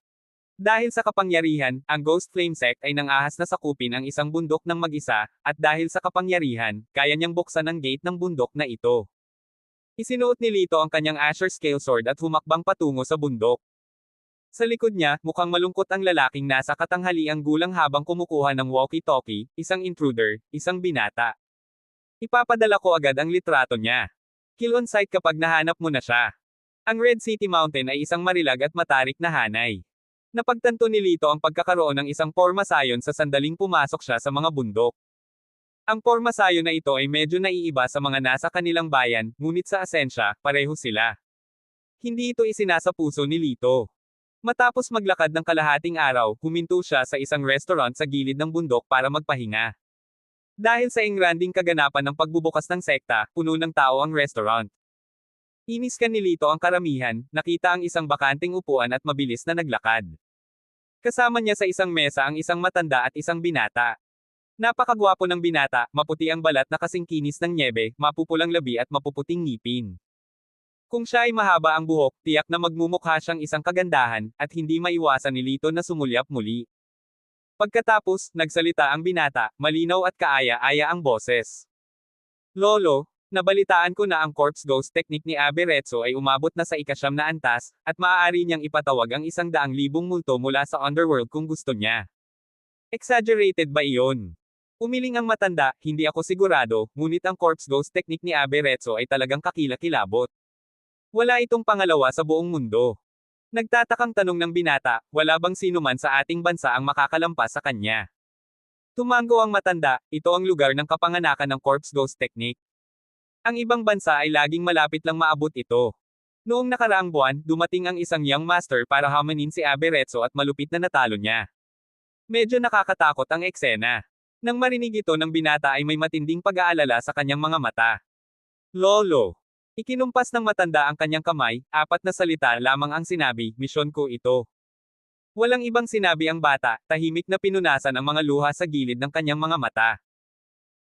Dahil sa kapangyarihan, ang Ghost Flame Sect ay nangahas na sakupin ang isang bundok ng mag-isa, at dahil sa kapangyarihan, kaya niyang buksan ang gate ng bundok na ito. Isinuot ni Lito ang kanyang Asher Scale Sword at humakbang patungo sa bundok. Sa likod niya, mukhang malungkot ang lalaking nasa katanghaliang gulang habang kumukuha ng walkie-talkie, isang intruder, isang binata. Ipapadala ko agad ang litrato niya. Kill on site kapag nahanap mo na siya. Ang Red City Mountain ay isang marilag at matarik na hanay. Napagtanto ni Lito ang pagkakaroon ng isang pormasayon sa sandaling pumasok siya sa mga bundok. Ang pormasayon na ito ay medyo naiiba sa mga nasa kanilang bayan, ngunit sa asensya, pareho sila. Hindi ito isinasa puso ni Lito. Matapos maglakad ng kalahating araw, huminto siya sa isang restaurant sa gilid ng bundok para magpahinga. Dahil sa engranding kaganapan ng pagbubukas ng sekta, puno ng tao ang restaurant. Iniskan ni Lito ang karamihan, nakita ang isang bakanting upuan at mabilis na naglakad. Kasama niya sa isang mesa ang isang matanda at isang binata. Napakagwapo ng binata, maputi ang balat na kasing kinis ng nyebe, mapupulang labi at mapuputing ngipin. Kung siya ay mahaba ang buhok, tiyak na magmumukha siyang isang kagandahan, at hindi maiwasan ni Lito na sumulyap muli. Pagkatapos, nagsalita ang binata, malinaw at kaaya-aya ang boses. Lolo, nabalitaan ko na ang corpse ghost technique ni Aberezzo ay umabot na sa ika-9 na antas, at maaari niyang ipatawag ang 100,000 multo mula sa underworld kung gusto niya. Exaggerated ba iyon? Umiling ang matanda, hindi ako sigurado, ngunit ang corpse ghost technique ni Aberezzo ay talagang kakilakilabot. Wala itong pangalawa sa buong mundo. Nagtatakang tanong ng binata, wala bang sino man sa ating bansa ang makakalampas sa kanya? Tumango ang matanda, ito ang lugar ng kapanganakan ng corpse ghost technique. Ang ibang bansa ay laging malapit lang maabot ito. Noong nakaraang buwan, dumating ang isang young master para hamanin si Aberezzo at malupit na natalo niya. Medyo nakakatakot ang eksena. Nang marinig ito ng binata ay may matinding pag-aalala sa kanyang mga mata. Lolo. Ikinumpas ng matanda ang kanyang kamay, 4 na salita lamang ang sinabi, misyon ko ito. Walang ibang sinabi ang bata, tahimik na pinunasan ang mga luha sa gilid ng kanyang mga mata.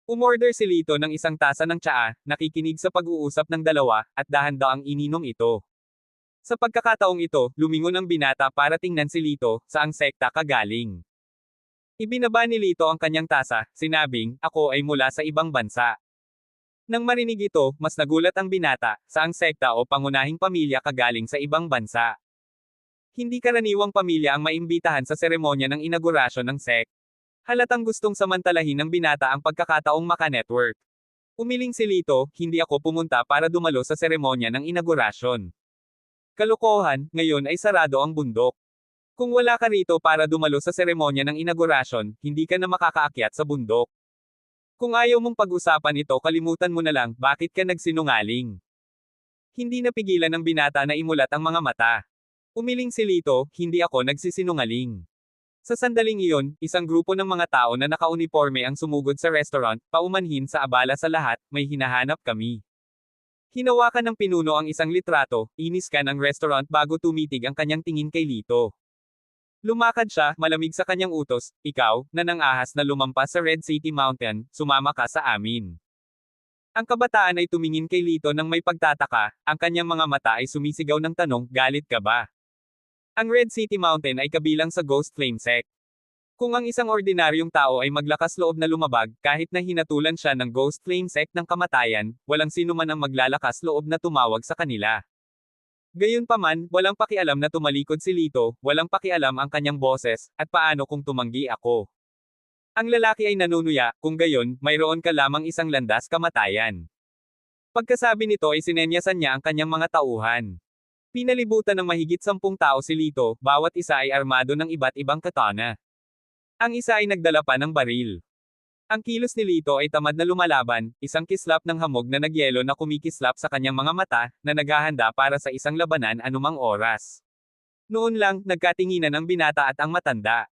Umorder si Lito ng 1 tasa ng tsaa, nakikinig sa pag-uusap ng dalawa, at dahan-daang ininom ito. Sa pagkakataong ito, lumingon ang binata para tingnan si Lito, saang sekta kagaling. Ibinaba ni Lito ang kanyang tasa, sinabing, ako ay mula sa ibang bansa. Nang marinig ito, mas nagulat ang binata, saang sekta o pangunahing pamilya kagaling sa ibang bansa. Hindi karaniwang pamilya ang maimbitahan sa seremonya ng inaugurasyon ng sect. Halatang gustong samantalahin ng binata ang pagkakataong maka-network. Umiling si Lito, hindi ako pumunta para dumalo sa seremonya ng inaugurasyon. Kalokohan, ngayon ay sarado ang bundok. Kung wala ka rito para dumalo sa seremonya ng inaugurasyon, hindi ka na makakaakyat sa bundok. Kung ayaw mong pag-usapan ito, kalimutan mo na lang, bakit ka nagsinungaling? Hindi napigilan ng binata na imulat ang mga mata. Umiling si Lito, hindi ako nagsisinungaling. Sa sandaling iyon, isang grupo ng mga tao na nakauniforme ang sumugod sa restaurant, paumanhin sa abala sa lahat, may hinahanap kami. Hinawakan ng pinuno ang isang litrato, iniskan ang restaurant bago tumitig ang kanyang tingin kay Lito. Lumakad siya, malamig sa kanyang utos, ikaw, na nang ahas na lumampas sa Red City Mountain, sumama ka sa amin. Ang kabataan ay tumingin kay Lito nang may pagtataka, ang kanyang mga mata ay sumisigaw ng tanong, galit ka ba? Ang Red City Mountain ay kabilang sa Ghost Flame Sect. Kung ang isang ordinaryong tao ay maglakas loob na lumabag, kahit na hinatulan siya ng Ghost Flame Sect ng kamatayan, walang sino man ang maglalakas loob na tumawag sa kanila. Gayunpaman, walang pakialam na tumalikod si Lito, walang pakialam ang kanyang boses, at paano kung tumanggi ako. Ang lalaki ay nanunuya, kung gayon, mayroon ka lamang isang landas kamatayan. Pagkasabi nito ay sinenyasan niya ang kanyang mga tauhan. Pinalibutan ng mahigit 10 tao si Lito, bawat isa ay armado ng iba't ibang katana. Ang isa ay nagdala pa ng baril. Ang kilos ni Lito ay tamad na lumalaban, isang kislap ng hamog na nagyelo na kumikislap sa kanyang mga mata, na naghahanda para sa isang labanan anumang oras. Noon lang, nagkatinginan ang binata at ang matanda.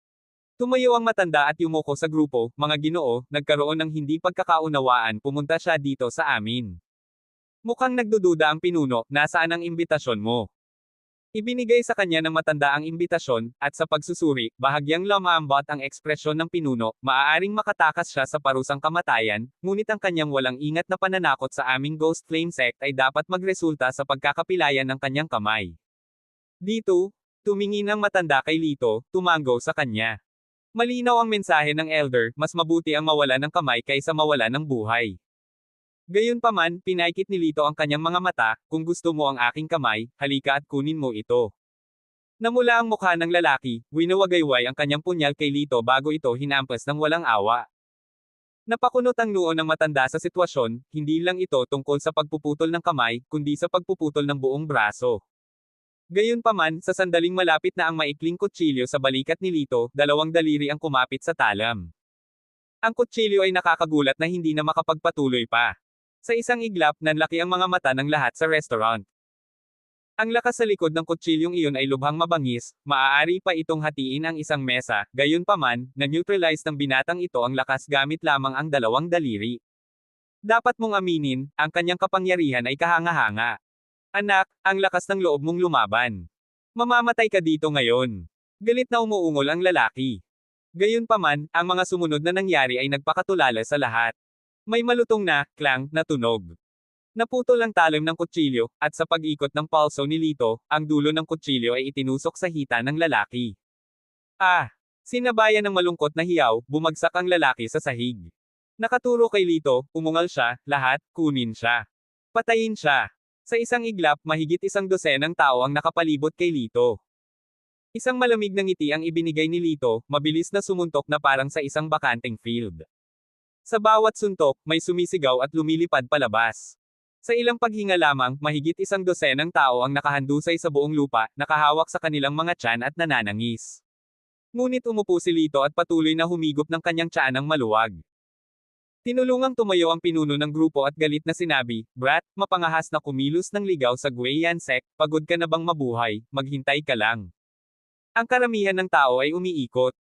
Tumayo ang matanda at yumuko sa grupo, mga ginoo, nagkaroon ng hindi pagkakaunawaan, pumunta siya dito sa amin. Mukhang nagdududa ang pinuno, nasaan ang imbitasyon mo? Ibinigay sa kanya ng matanda ang imbitasyon, at sa pagsusuri, bahagyang lumambot ang ekspresyon ng pinuno, maaaring makatakas siya sa parusang kamatayan, ngunit ang kanyang walang ingat na pananakot sa aming Ghost Flame Sect ay dapat magresulta sa pagkakapilayan ng kanyang kamay. Dito, tumingin ang matanda kay Lito, tumango sa kanya. Malinaw ang mensahe ng elder, mas mabuti ang mawala ng kamay kaysa mawala ng buhay. Gayunpaman, pinaikit ni Lito ang kanyang mga mata, kung gusto mo ang aking kamay, halika at kunin mo ito. Namula ang mukha ng lalaki, winawagayway ang kanyang punyal kay Lito bago ito hinampas ng walang awa. Napakunot ang noo ng matanda sa sitwasyon, hindi lang ito tungkol sa pagpuputol ng kamay, kundi sa pagpuputol ng buong braso. Gayunpaman, sa sandaling malapit na ang maikling kutsilyo sa balikat ni Lito, 2 daliri ang kumapit sa talam. Ang kutsilyo ay nakakagulat na hindi na makapagpatuloy pa. Sa isang iglap, nanlaki ang mga mata ng lahat sa restaurant. Ang lakas sa likod ng kutsilyong iyon ay lubhang mabangis, maaari pa itong hatiin ang isang mesa, gayunpaman, na-neutralize ng binatang ito ang lakas gamit lamang ang 2 daliri. Dapat mong aminin, ang kanyang kapangyarihan ay kahanga-hanga. Anak, ang lakas ng loob mong lumaban. Mamamatay ka dito ngayon. Galit na umuungol ang lalaki. Gayunpaman, ang mga sumunod na nangyari ay nagpakatulala sa lahat. May malutong na, clang, na tunog. Naputol ang talim ng kutsilyo, at sa pag-ikot ng palso ni Lito, ang dulo ng kutsilyo ay itinusok sa hita ng lalaki. Ah! Sinabayan ng malungkot na hiyaw, bumagsak ang lalaki sa sahig. Nakaturo kay Lito, umungal siya, lahat, kunin siya. Patayin siya. Sa isang iglap, mahigit 100 tao ang nakapalibot kay Lito. Isang malamig na ngiti ang ibinigay ni Lito, mabilis na sumuntok na parang sa isang bakanteng field. Sa bawat suntok, may sumisigaw at lumilipad palabas. Sa ilang paghinga lamang, mahigit 100 tao ang nakahandusay sa buong lupa, nakahawak sa kanilang mga tiyan at nananangis. Ngunit umupo si Lito at patuloy na humigop ng kanyang tiyan ng maluwag. Tinulungang tumayo ang pinuno ng grupo at galit na sinabi, "Brat, mapangahas na kumilos ng ligaw sa Guiyan Sect, pagod ka na bang mabuhay, maghintay ka lang." Ang karamihan ng tao ay umiikot.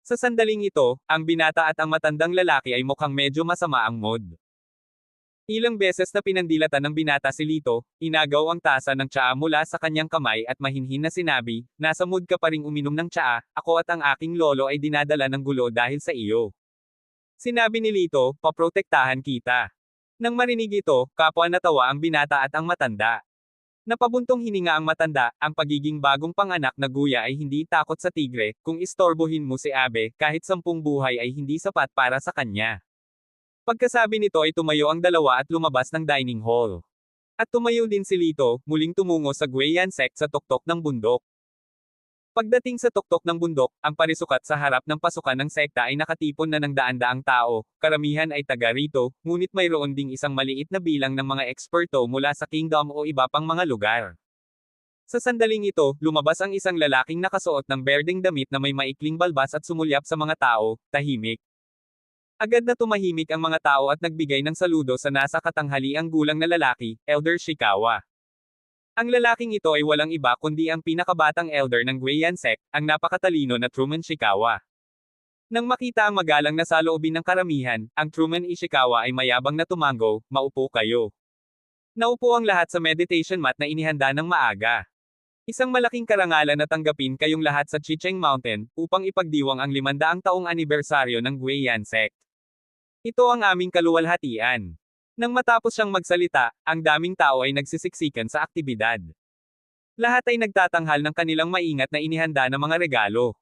Sa sandaling ito, ang binata at ang matandang lalaki ay mukhang medyo masama ang mood. Ilang beses na pinandilatan ng binata si Lito, inagaw ang tasa ng tsaa mula sa kanyang kamay at mahinhin na sinabi, "Nasa mood ka pa ring uminom ng tsaa, ako at ang aking lolo ay dinadala ng gulo dahil sa iyo." Sinabi ni Lito, "Paprotektahan kita." Nang marinig ito, kapwa natawa ang binata at ang matanda. Napabuntong hininga ang matanda, ang pagiging bagong panganak na guya ay hindi takot sa tigre, kung istorbohin mo si Abe, kahit 10 buhay ay hindi sapat para sa kanya. Pagkasabi nito ay tumayo ang dalawa at lumabas ng dining hall. At tumayo din si Lito, muling tumungo sa Guiyan Sect sa tuktok ng bundok. Pagdating sa tuktok ng bundok, ang parisukat sa harap ng pasukan ng sekta ay nakatipon na ng daan-daang tao, karamihan ay taga rito, ngunit mayroon ding isang maliit na bilang ng mga eksperto mula sa kingdom o iba pang mga lugar. Sa sandaling ito, lumabas ang isang lalaking nakasuot ng berdeng damit na may maikling balbas at sumulyap sa mga tao, tahimik. Agad na tumahimik ang mga tao at nagbigay ng saludo sa nasa katanghaliang gulang na lalaki, Elder Shikawa. Ang lalaking ito ay walang iba kundi ang pinakabatang elder ng Guiyan Sect, ang napakatalino na Truman Shikawa. Nang makita ang magalang na saloobin ng karamihan, ang Truman Ishikawa ay mayabang na tumango, "Maupo kayo." Naupo ang lahat sa meditation mat na inihanda ng maaga. Isang malaking karangalan na tanggapin kayong lahat sa Chicheng Mountain, upang ipagdiwang ang 500 taong anibersaryo ng Guiyan Sect. Ito ang aming kaluwalhatian. Nang matapos siyang magsalita, ang daming tao ay nagsisiksikan sa aktibidad. Lahat ay nagtatanghal ng kanilang maingat na inihanda na mga regalo.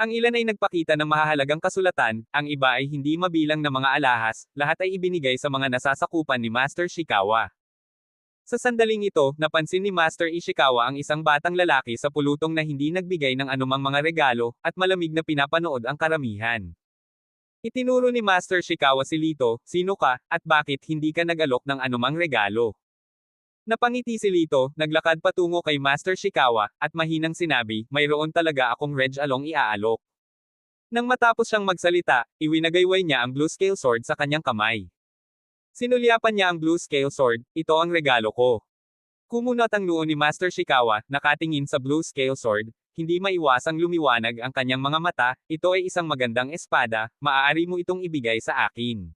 Ang ilan ay nagpakita ng mahahalagang kasulatan, ang iba ay hindi mabilang na mga alahas, lahat ay ibinigay sa mga nasasakupan ni Master Shikawa. Sa sandaling ito, napansin ni Master Ishikawa ang isang batang lalaki sa pulutong na hindi nagbigay ng anumang mga regalo, at malamig na pinapanood ang karamihan. Itinuro ni Master Shikawa si Lito, "Sino ka, at bakit hindi ka nag-alok ng anumang regalo?" Napangiti si Lito, naglakad patungo kay Master Shikawa, at mahinang sinabi, "Mayroon talaga akong Reg Along iaalok." Nang matapos siyang magsalita, iwinagayway niya ang Blue Scale Sword sa kanyang kamay. Sinulyapan niya ang Blue Scale Sword, "Ito ang regalo ko." Kumunot ang noo ni Master Shikawa, nakatingin sa Blue Scale Sword, hindi maiwasang lumiwanag ang kanyang mga mata, "Ito ay isang magandang espada, maaari mo itong ibigay sa akin."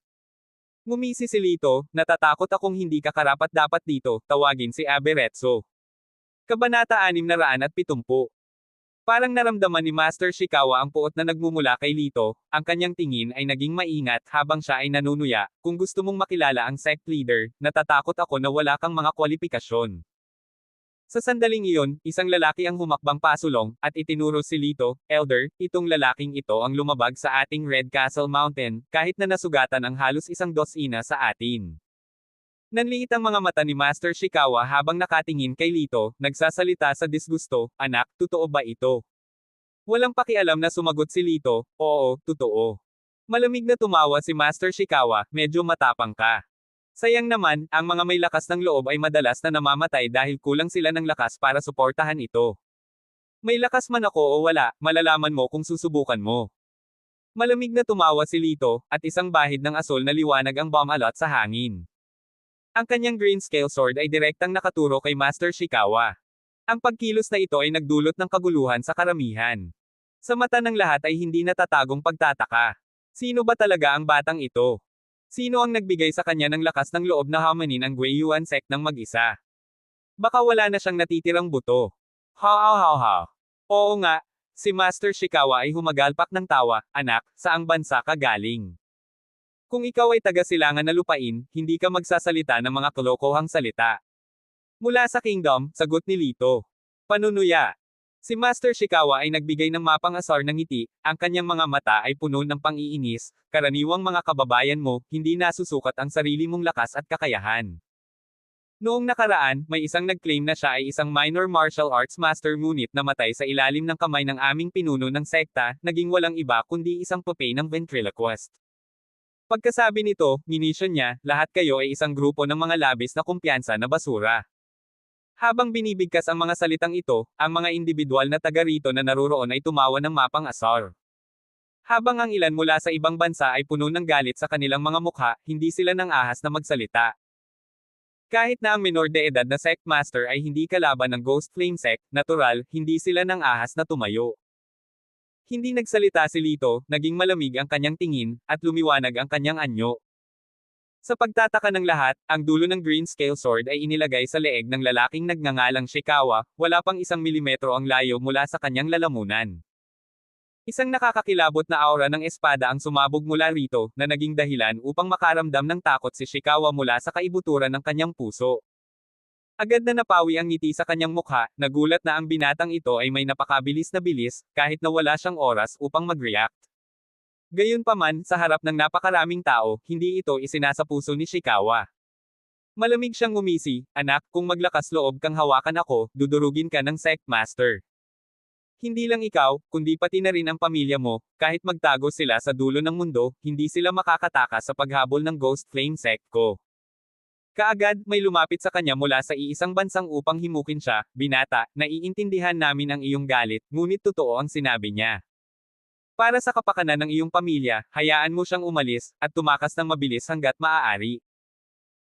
Ngumisi si Lito, "Natatakot akong hindi ka karapat-dapat dito, tawagin si Aberetso." Kabanata 670. Parang naramdaman ni Master Shikawa ang puot na nagmumula kay Lito, ang kanyang tingin ay naging maingat habang siya ay nanunuya, "Kung gusto mong makilala ang sect leader, natatakot ako na wala kang mga kwalifikasyon." Sa sandaling iyon, isang lalaki ang humakbang pasulong, at itinuro si Lito, "Elder, itong lalaking ito ang lumabag sa ating Red Castle Mountain, kahit na nasugatan ang halos 100 sa atin." Nanliit ang mga mata ni Master Shikawa habang nakatingin kay Lito, nagsasalita sa disgusto, "Anak, totoo ba ito?" Walang pakialam na sumagot si Lito, "Oo, totoo." Malamig na tumawa si Master Shikawa, "Medyo matapang ka. Sayang naman, ang mga may lakas ng loob ay madalas na namamatay dahil kulang sila ng lakas para suportahan ito. May lakas man ako o wala, malalaman mo kung susubukan mo." Malamig na tumawa si Lito, at isang bahid ng asol na liwanag ang bumalot sa hangin. Ang kanyang green scale sword ay direktang nakaturo kay Master Shikawa. Ang pagkilos na ito ay nagdulot ng kaguluhan sa karamihan. Sa mata ng lahat ay hindi natatagong pagtataka. Sino ba talaga ang batang ito? Sino ang nagbigay sa kanya ng lakas ng loob na hamanin ang Guiyuan Sect ng mag-isa? Baka wala na siyang natitirang buto. Ha ha ha ha. Oo nga, Si Master Shikawa ay humagalpak ng tawa, "Anak, saang bansa ka galing? Kung ikaw ay taga-silangan na lupain, hindi ka magsasalita ng mga kalokohang salita." "Mula sa kingdom," sagot ni Lito. Panunuya. Si Master Shikawa ay nagbigay ng mapang-asar ng ngiti, ang kanyang mga mata ay puno ng pang-iinis, "Karaniwang mga kababayan mo, hindi nasusukat ang sarili mong lakas at kakayahan. Noong nakaraan, may isang nag-claim na siya ay isang minor martial arts master ngunit namatay sa ilalim ng kamay ng aming pinuno ng sekta, naging walang iba kundi isang puppet ng ventriloquist." Pagkasabi nito, ginisyon niya, "Lahat kayo ay isang grupo ng mga labis na kumpiyansa na basura." Habang binibigkas ang mga salitang ito, ang mga individual na taga rito na naruroon ay tumawa ng mapang-asar. Habang ang ilan mula sa ibang bansa ay puno ng galit sa kanilang mga mukha, hindi sila nang ahas na magsalita. Kahit na ang menor de edad na sect master ay hindi kalaban ng Ghost Flame Sect, natural, hindi sila nang ahas na tumayo. Hindi nagsalita si Lito, naging malamig ang kanyang tingin, at lumiwanag ang kanyang anyo. Sa pagtataka ng lahat, ang dulo ng green scale sword ay inilagay sa leeg ng lalaking nagngangalang Shikawa, wala pang 1 milimetro ang layo mula sa kanyang lalamunan. Isang nakakakilabot na aura ng espada ang sumabog mula rito, na naging dahilan upang makaramdam ng takot si Shikawa mula sa kaibuturan ng kanyang puso. Agad na napawi ang ngiti sa kanyang mukha, nagulat na ang binatang ito ay may napakabilis na bilis, kahit na wala siyang oras upang mag-react. Gayunpaman, sa harap ng napakaraming tao, hindi ito isinasapuso ni Shikawa. Malamig siyang ngumisi, "Anak, kung maglakas loob kang hawakan ako, dudurugin ka ng sect master. Hindi lang ikaw, kundi pati na rin ang pamilya mo, kahit magtago sila sa dulo ng mundo, hindi sila makakatakas sa paghabol ng Ghost Flame Sect ko." Kaagad, may lumapit sa kanya mula sa iisang bansang upang himukin siya, "Binata, naiintindihan namin ang iyong galit, ngunit totoo ang sinabi niya. Para sa kapakanan ng iyong pamilya, hayaan mo siyang umalis, at tumakas ng mabilis hanggat maaari."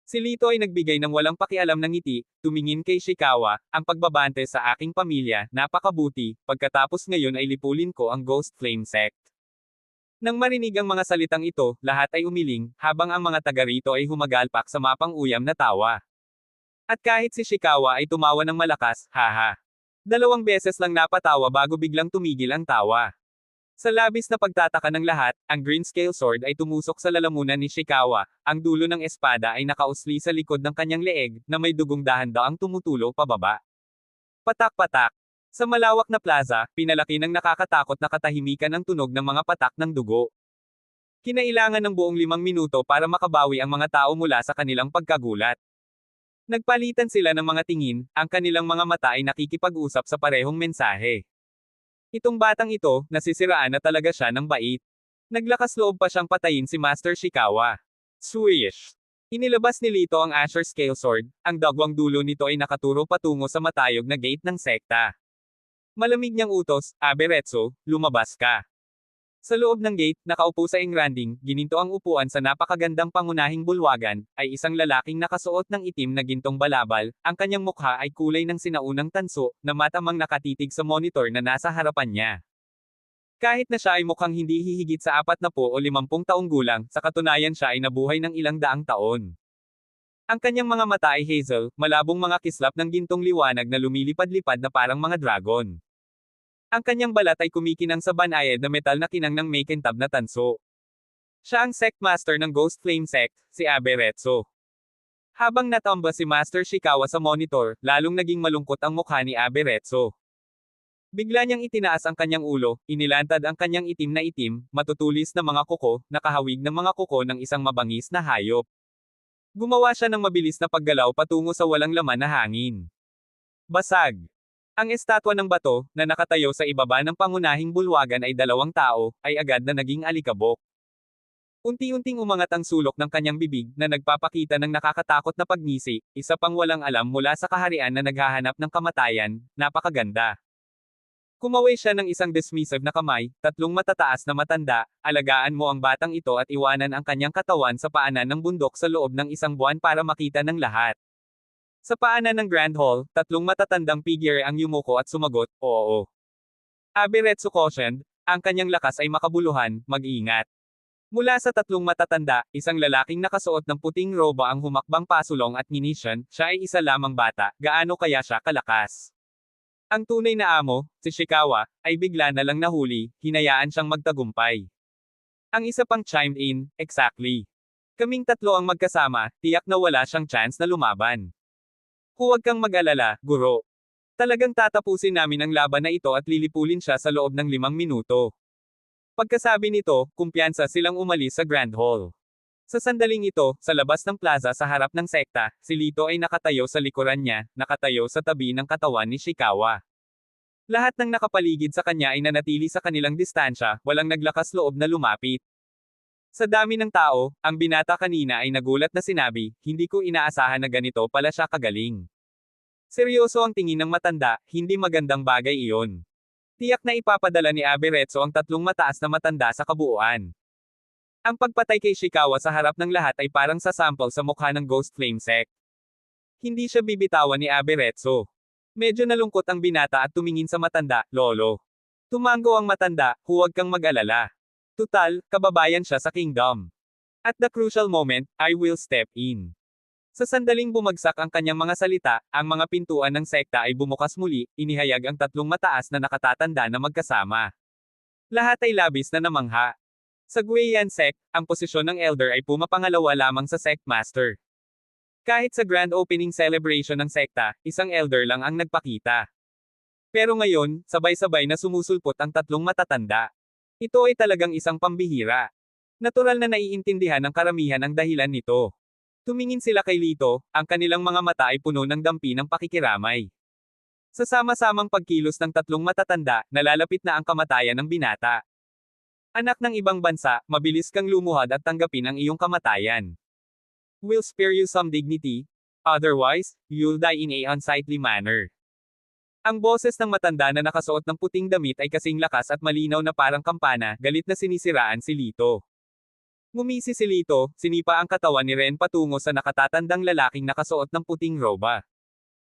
Si Lito ay nagbigay ng walang pakialam ng ngiti, tumingin kay Shikawa, "Ang pagbabante sa aking pamilya, napakabuti, pagkatapos ngayon ay lipulin ko ang Ghost Flame Sect." Nang marinig ang mga salitang ito, lahat ay umiling, habang ang mga taga rito ay humagalpak sa mapang-uyam na tawa. At kahit si Shikawa ay tumawa ng malakas, haha. 2 beses lang napatawa bago biglang tumigil ang tawa. Sa labis na pagtataka ng lahat, ang green scale sword ay tumusok sa lalamunan ni Shikawa, ang dulo ng espada ay nakausli sa likod ng kanyang leeg, na may dugong dahan-daang tumutulo pababa. Patak-patak. Sa malawak na plaza, pinalaki ng nakakatakot na katahimikan ang tunog ng mga patak ng dugo. Kinailangan ng buong 5 minuto para makabawi ang mga tao mula sa kanilang pagkagulat. Nagpalitan sila ng mga tingin, ang kanilang mga mata ay nakikipag-usap sa parehong mensahe. Itong batang ito, nasisiraan na talaga siya ng bait. Naglakas loob pa siyang patayin si Master Shikawa. Swish! Inilabas ni Lito ang Asher Scale Sword, ang dagwang dulo nito ay nakaturo patungo sa matayog na gate ng sekta. Malamig niyang utos, "Aberetso, lumabas ka." Sa loob ng gate, nakaupo sa engranding, gininto ang upuan sa napakagandang pangunahing bulwagan, ay isang lalaking nakasuot ng itim na gintong balabal, ang kanyang mukha ay kulay ng sinaunang tanso, na matamang nakatitig sa monitor na nasa harapan niya. Kahit na siya ay mukhang hindi hihigit sa 40 o 50 taong gulang, sa katunayan siya ay nabuhay ng ilang daang taon. Ang kanyang mga mata ay hazel, malabong mga kislap ng gintong liwanag na lumilipad-lipad na parang mga dragon. Ang kanyang balat ay kumikinang sa banayad na metal na kinang ng may kintab na tanso. Siya ang sect master ng Ghost Flame Sect, si Aberetso. Habang natamba si Master Shikawa sa monitor, lalong naging malungkot ang mukha ni Aberetso. Bigla niyang itinaas ang kanyang ulo, inilantad ang kanyang itim na itim, matutulis na mga kuko, nakahawig ng mga kuko ng isang mabangis na hayop. Gumawa siya ng mabilis na paggalaw patungo sa walang laman na hangin. Basag! Ang estatwa ng bato, na nakatayo sa ibaba ng pangunahing bulwagan ay 2 tao, ay agad na naging alikabok. Unti-unting umangat ang sulok ng kanyang bibig, na nagpapakita ng nakakatakot na pagngisi, isa pang walang alam mula sa kaharian na naghahanap ng kamatayan, napakaganda. Kumaway siya ng isang dismissive na kamay, 3 matataas na matanda, "Alagaan mo ang batang ito at iwanan ang kanyang katawan sa paanan ng bundok sa loob ng 1 buwan para makita ng lahat." Sa paanan ng Grand Hall, 3 matatandang figure ang yumuko at sumagot, "Oo." Aberetso cautioned, ang kanyang lakas ay makabuluhan, "Mag-ingat." Mula sa 3 matatanda, isang lalaking nakasuot ng puting roba ang humakbang pasulong at nginisyon, siya ay isa lamang bata, gaano kaya siya kalakas? Ang tunay na amo, si Shikawa, ay bigla na lang nahuli, hinayaan siyang magtagumpay. Ang isa pang chimed in, exactly. Kaming tatlo ang magkasama, tiyak na wala siyang chance na lumaban. Huwag kang mag-alala, guro. Talagang tatapusin namin ang laban na ito at lilipulin siya sa loob ng 5 minuto. Pagkasabi nito, kumpiyansa silang umalis sa Grand Hall. Sa sandaling ito, sa labas ng plaza sa harap ng sekta, si Lito ay nakatayo sa likuran niya, nakatayo sa tabi ng katawan ni Shikawa. Lahat ng nakapaligid sa kanya ay nanatili sa kanilang distansya, walang naglakas loob na lumapit. Sa dami ng tao, ang binata kanina ay nagulat na sinabi, hindi ko inaasahan na ganito pala siya kagaling. Seryoso ang tingin ng matanda, hindi magandang bagay iyon. Tiyak na ipapadala ni Aberetso ang 3 mataas na matanda sa kabuuan. Ang pagpatay kay Shikawa sa harap ng lahat ay parang sasample sa mukha ng Ghost Flame Sect. Hindi siya bibitawan ni Aberetso. Medyo nalungkot ang binata at tumingin sa matanda, lolo. Tumango ang matanda, huwag kang mag-alala. Tutal, kababayan siya sa kingdom. At the crucial moment, I will step in. Sa sandaling bumagsak ang kanyang mga salita, ang mga pintuan ng sekta ay bumukas muli, inihayag ang 3 mataas na nakatatanda na magkasama. Lahat ay labis na namangha. Sa Guiyan Sect, ang posisyon ng elder ay pumapangalawa lamang sa sect master. Kahit sa grand opening celebration ng sekta, isang elder lang ang nagpakita. Pero ngayon, sabay-sabay na sumusulpot ang 3 matatanda. Ito ay talagang isang pambihira. Natural na naiintindihan ng karamihan ang dahilan nito. Tumingin sila kay Lito, ang kanilang mga mata ay puno ng dampi ng pakikiramay. Sa sama-samang pagkilos ng 3 matatanda, nalalapit na ang kamatayan ng binata. Anak ng ibang bansa, mabilis kang lumuhad at tanggapin ang iyong kamatayan. We'll spare you some dignity, otherwise, you'll die in a unsightly manner. Ang boses ng matanda na nakasuot ng puting damit ay kasing lakas at malinaw na parang kampana, galit na sinisiraan si Lito. Ngumisi si Lito, sinipa ang katawan ni Ren patungo sa nakatatandang lalaking nakasuot ng puting roba.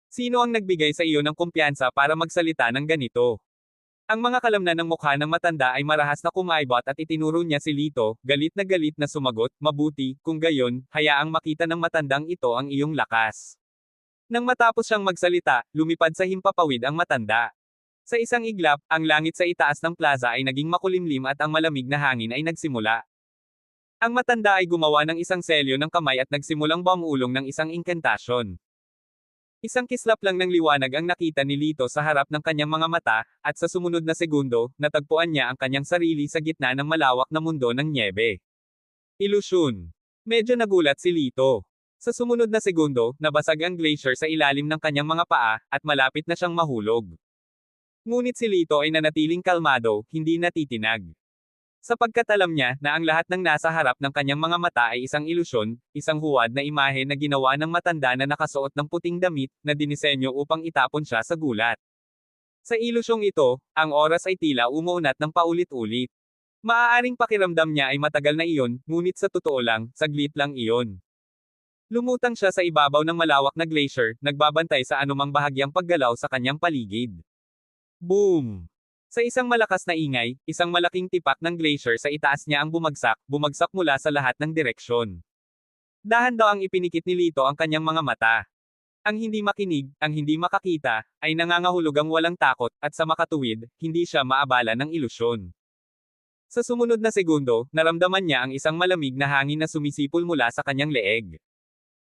Sino ang nagbigay sa iyo ng kumpiyansa para magsalita ng ganito? Ang mga kalamnan ng mukha ng matanda ay marahas na kumaibot at itinuro niya si Lito, galit na sumagot, mabuti, kung gayon, hayaang makita ng matandang ito ang iyong lakas. Nang matapos siyang magsalita, lumipad sa himpapawid ang matanda. Sa isang iglap, ang langit sa itaas ng plaza ay naging makulimlim at ang malamig na hangin ay nagsimula. Ang matanda ay gumawa ng isang selyo ng kamay at nagsimulang bumuulong ng isang inkantasyon. Isang kislap lang ng liwanag ang nakita ni Lito sa harap ng kanyang mga mata, at sa sumunod na segundo, natagpuan niya ang kanyang sarili sa gitna ng malawak na mundo ng nyebe. Ilusyon. Medyo nagulat si Lito. Sa sumunod na segundo, nabasag ang glacier sa ilalim ng kanyang mga paa, at malapit na siyang mahulog. Ngunit si Lito ay nanatiling kalmado, hindi natitinag. Sapagkat alam niya na ang lahat ng nasa harap ng kanyang mga mata ay isang ilusyon, isang huwad na imahe na ginawa ng matanda na nakasuot ng puting damit, na dinisenyo upang itapon siya sa gulat. Sa ilusyong ito, ang oras ay tila umuunat ng paulit-ulit. Maaaring pakiramdam niya ay matagal na iyon, ngunit sa totoo lang, saglit lang iyon. Lumutang siya sa ibabaw ng malawak na glacier, nagbabantay sa anumang bahagyang paggalaw sa kanyang paligid. Boom! Sa isang malakas na ingay, isang malaking tipak ng glacier sa itaas niya ang bumagsak mula sa lahat ng direksyon. Dahan-dahang ipinikit ni Lito ang kanyang mga mata. Ang hindi makinig, ang hindi makakita, ay nangangahulugang walang takot, at sa makatuwid, hindi siya maabala ng ilusyon. Sa sumunod na segundo, naramdaman niya ang isang malamig na hangin na sumisipol mula sa kanyang leeg.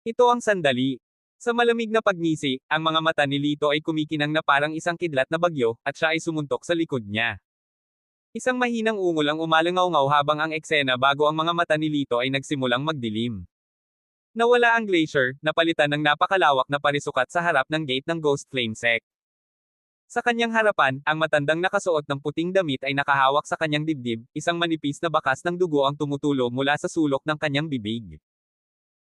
Ito ang sandali. Sa malamig na pagngisi, ang mga mata ni Lito ay kumikinang na parang isang kidlat na bagyo, at siya ay sumuntok sa likod niya. Isang mahinang ungol ang umalangaw-ngaw habang ang eksena bago ang mga mata ni Lito ay nagsimulang magdilim. Nawala ang glacier, napalitan ng napakalawak na parisukat sa harap ng gate ng Ghost Flame Sect. Sa kanyang harapan, ang matandang nakasuot ng puting damit ay nakahawak sa kanyang dibdib, isang manipis na bakas ng dugo ang tumutulo mula sa sulok ng kanyang bibig.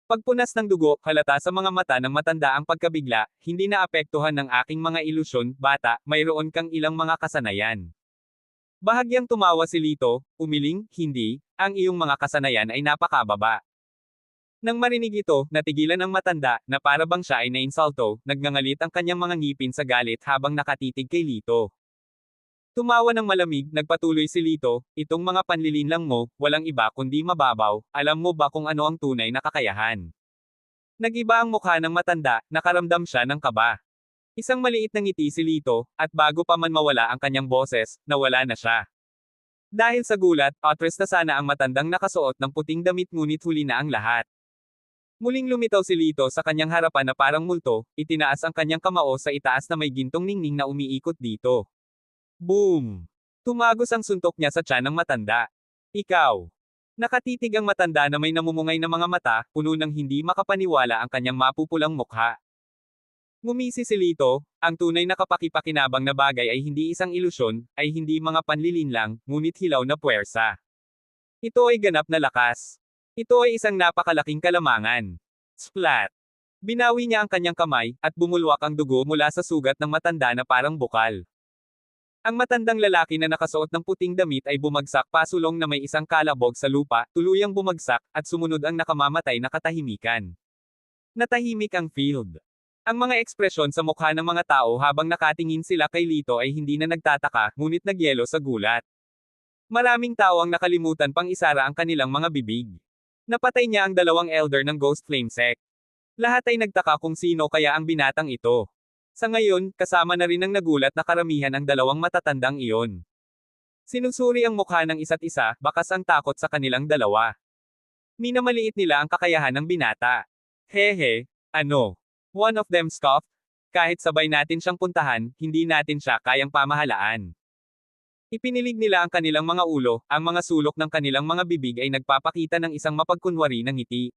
Pagpunas ng dugo, halata sa mga mata ng matanda ang pagkabigla, hindi naapektuhan ng aking mga ilusyon, bata, mayroon kang ilang mga kasanayan. Bahagyang tumawa si Lito, umiling, hindi, ang iyong mga kasanayan ay napakababa. Nang marinig ito, natigilan ang matanda, na para bang siya ay nainsulto, nagngangalit ang kanyang mga ngipin sa galit habang nakatitig kay Lito. Tumawa ng malamig, nagpatuloy si Lito, itong mga panlilinlang mo, walang iba kundi mababaw, alam mo ba kung ano ang tunay na kakayahan? Nag-iba ang mukha ng matanda, nakaramdam siya ng kaba. Isang maliit na ngiti si Lito, at bago pa man mawala ang kanyang boses, nawala na siya. Dahil sa gulat, atras na sana ang matandang nakasuot ng puting damit ngunit huli na ang lahat. Muling lumitaw si Lito sa kanyang harapan na parang multo, itinaas ang kanyang kamao sa itaas na may gintong ningning na umiikot dito. Boom! Tumagos ang suntok niya sa tiyan ng matanda. Ikaw. Nakatitig ang matanda na may namumungay na mga mata, puno ng hindi makapaniwala ang kanyang mapupulang mukha. Ngumisi si Lito, ang tunay na kapakipakinabang na bagay ay hindi isang ilusyon, ay hindi mga panlilinlang, ngunit hilaw na puwersa. Ito ay ganap na lakas. Ito ay isang napakalaking kalamangan. Splat! Binawi niya ang kanyang kamay, at bumulwak ang dugo mula sa sugat ng matanda na parang bukal. Ang matandang lalaki na nakasuot ng puting damit ay bumagsak pasulong na may isang kalabog sa lupa, tuluyang bumagsak, at sumunod ang nakamamatay na katahimikan. Natahimik ang field. Ang mga ekspresyon sa mukha ng mga tao habang nakatingin sila kay Lito ay hindi na nagtataka, ngunit nagyelo sa gulat. Maraming tao ang nakalimutan pang isara ang kanilang mga bibig. Napatay niya ang dalawang elder ng Ghost Flame Sect. Lahat ay nagtaka kung sino kaya ang binatang ito. Sa ngayon, kasama na rin ang nagulat na karamihan ang dalawang matatandang iyon. Sinusuri ang mukha ng isa't isa, bakas ang takot sa kanilang dalawa. Minamaliit nila ang kakayahan ng binata. Hehe, ano? One of them scoffed. Kahit sabay natin siyang puntahan, hindi natin siya kayang pamahalaan. Ipinilig nila ang kanilang mga ulo, ang mga sulok ng kanilang mga bibig ay nagpapakita ng isang mapagkunwari na ngiti.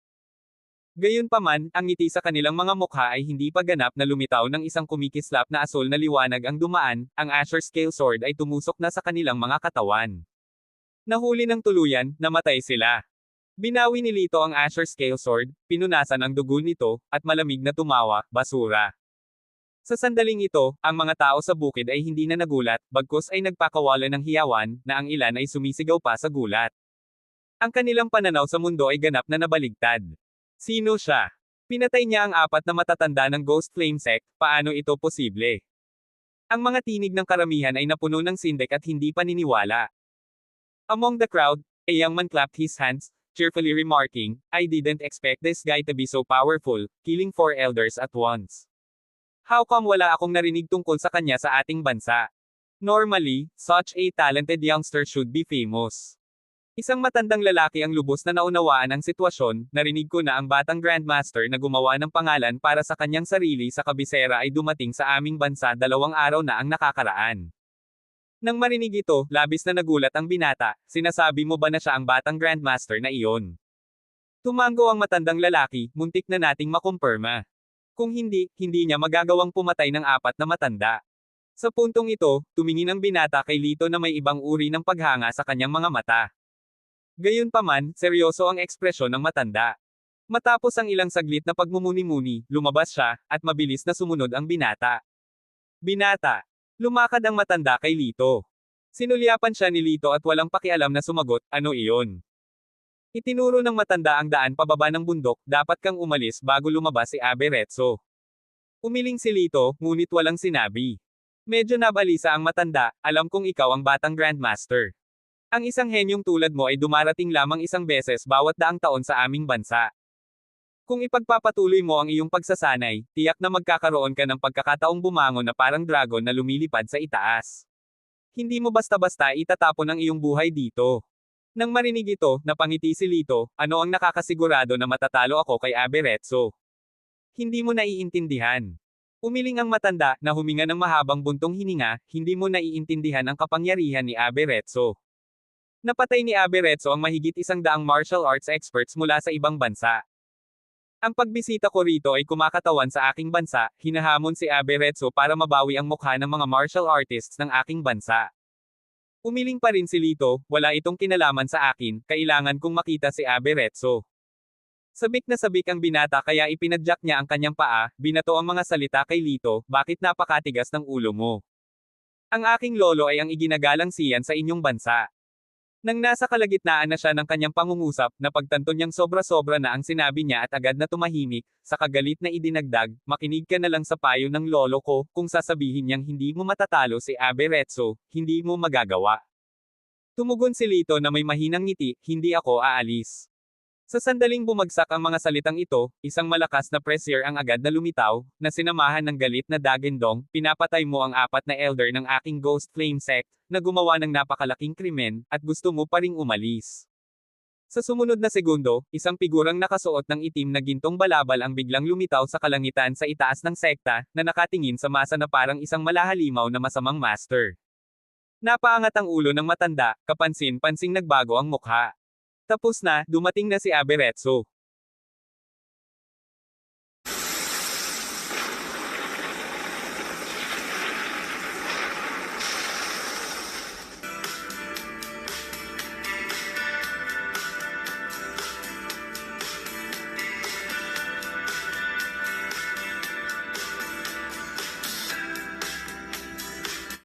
Gayunpaman, ang ngiti sa kanilang mga mukha ay hindi pa ganap na lumitaw ng isang kumikislap na asol na liwanag ang dumaan, ang Asher Scale Sword ay tumusok na sa kanilang mga katawan. Nahuli ng tuluyan, namatay sila. Binawi ni Lito ang Asher Scale Sword, pinunasan ang dugo nito, at malamig na tumawa, basura. Sa sandaling ito, ang mga tao sa bukid ay hindi na nagulat, bagkus ay nagpakawala ng hiyawan, na ang ilan ay sumisigaw pa sa gulat. Ang kanilang pananaw sa mundo ay ganap na nabaligtad. Sino siya? Pinatay niya ang apat na matatanda ng Ghost Flame Sect, paano ito posible? Ang mga tinig ng karamihan ay napuno ng sindak at hindi paniniwala. Among the crowd, a young man clapped his hands, cheerfully remarking, I didn't expect this guy to be so powerful, killing 4 elders at once. How come wala akong narinig tungkol sa kanya sa ating bansa? Normally, such a talented youngster should be famous. Isang matandang lalaki ang lubos na naunawaan ang sitwasyon, narinig ko na ang batang Grandmaster na gumawa ng pangalan para sa kanyang sarili sa kabisera ay dumating sa aming bansa 2 araw na ang nakakaraan. Nang marinig ito, labis na nagulat ang binata, sinasabi mo ba na siya ang batang Grandmaster na iyon? Tumango ang matandang lalaki, muntik na nating makumpirma. Kung hindi, hindi niya magagawang pumatay ng 4 na matanda. Sa puntong ito, tumingin ang binata kay Lito na may ibang uri ng paghanga sa kanyang mga mata. Gayunpaman, seryoso ang ekspresyon ng matanda. Matapos ang ilang saglit na pagmumuni-muni, lumabas siya, at mabilis na sumunod ang binata. Binata! Lumakad ang matanda kay Lito. Sinulyapan siya ni Lito at walang pakialam na sumagot, ano iyon? Itinuro ng matanda ang daan pababa ng bundok, dapat kang umalis bago lumabas si Aberezzo. Umiling si Lito, ngunit walang sinabi. Medyo nabalisa ang matanda, alam kong ikaw ang batang Grandmaster. Ang isang henyong tulad mo ay dumarating lamang isang beses bawat 100 taon sa aming bansa. Kung ipagpapatuloy mo ang iyong pagsasanay, tiyak na magkakaroon ka ng pagkakataong bumangon na parang dragon na lumilipad sa itaas. Hindi mo basta-basta itatapon ang iyong buhay dito. Nang marinig ito, napangiti si Lito, ano ang nakakasigurado na matatalo ako kay Aberezzo? Hindi mo naiintindihan. Umiling ang matanda, na huminga ng mahabang buntong hininga, hindi mo naiintindihan ang kapangyarihan ni Aberezzo. Napatay ni Aberezzo ang mahigit 100 martial arts experts mula sa ibang bansa. Ang pagbisita ko rito ay kumakatawan sa aking bansa, hinahamon si Aberezzo para mabawi ang mukha ng mga martial artists ng aking bansa. Umiling pa rin si Lito, wala itong kinalaman sa akin, kailangan kong makita si Aberezzo. Sabik na sabik ang binata kaya ipinadyak niya ang kanyang paa, binato ang mga salita kay Lito, bakit napakatigas ng ulo mo? Ang aking lolo ay ang iginagalang siyan sa inyong bansa. Nang nasa kalagitnaan na siya ng kanyang pangungusap, napagtanto niyang sobra-sobra na ang sinabi niya at agad na tumahimik, sa kagalit na idinagdag, makinig ka na lang sa payo ng lolo ko, kung sasabihin niyang hindi mo matatalo si Aberezzo, hindi mo magagawa. Tumugon si Lito na may mahinang ngiti, hindi ako aalis. Sa sandaling bumagsak ang mga salitang ito, isang malakas na pressure ang agad na lumitaw, na sinamahan ng galit na Dagendong, pinapatay mo ang apat na elder ng aking Ghost Flame sect, na gumawa ng napakalaking krimen, at gusto mo pa ring umalis. Sa sumunod na segundo, isang figurang nakasuot ng itim na gintong balabal ang biglang lumitaw sa kalangitan sa itaas ng sekta, na nakatingin sa masa na parang isang malahalimaw na masamang master. Napaangat ang ulo ng matanda, kapansin-pansing nagbago ang mukha. Tapos na, dumating na si Aberretso.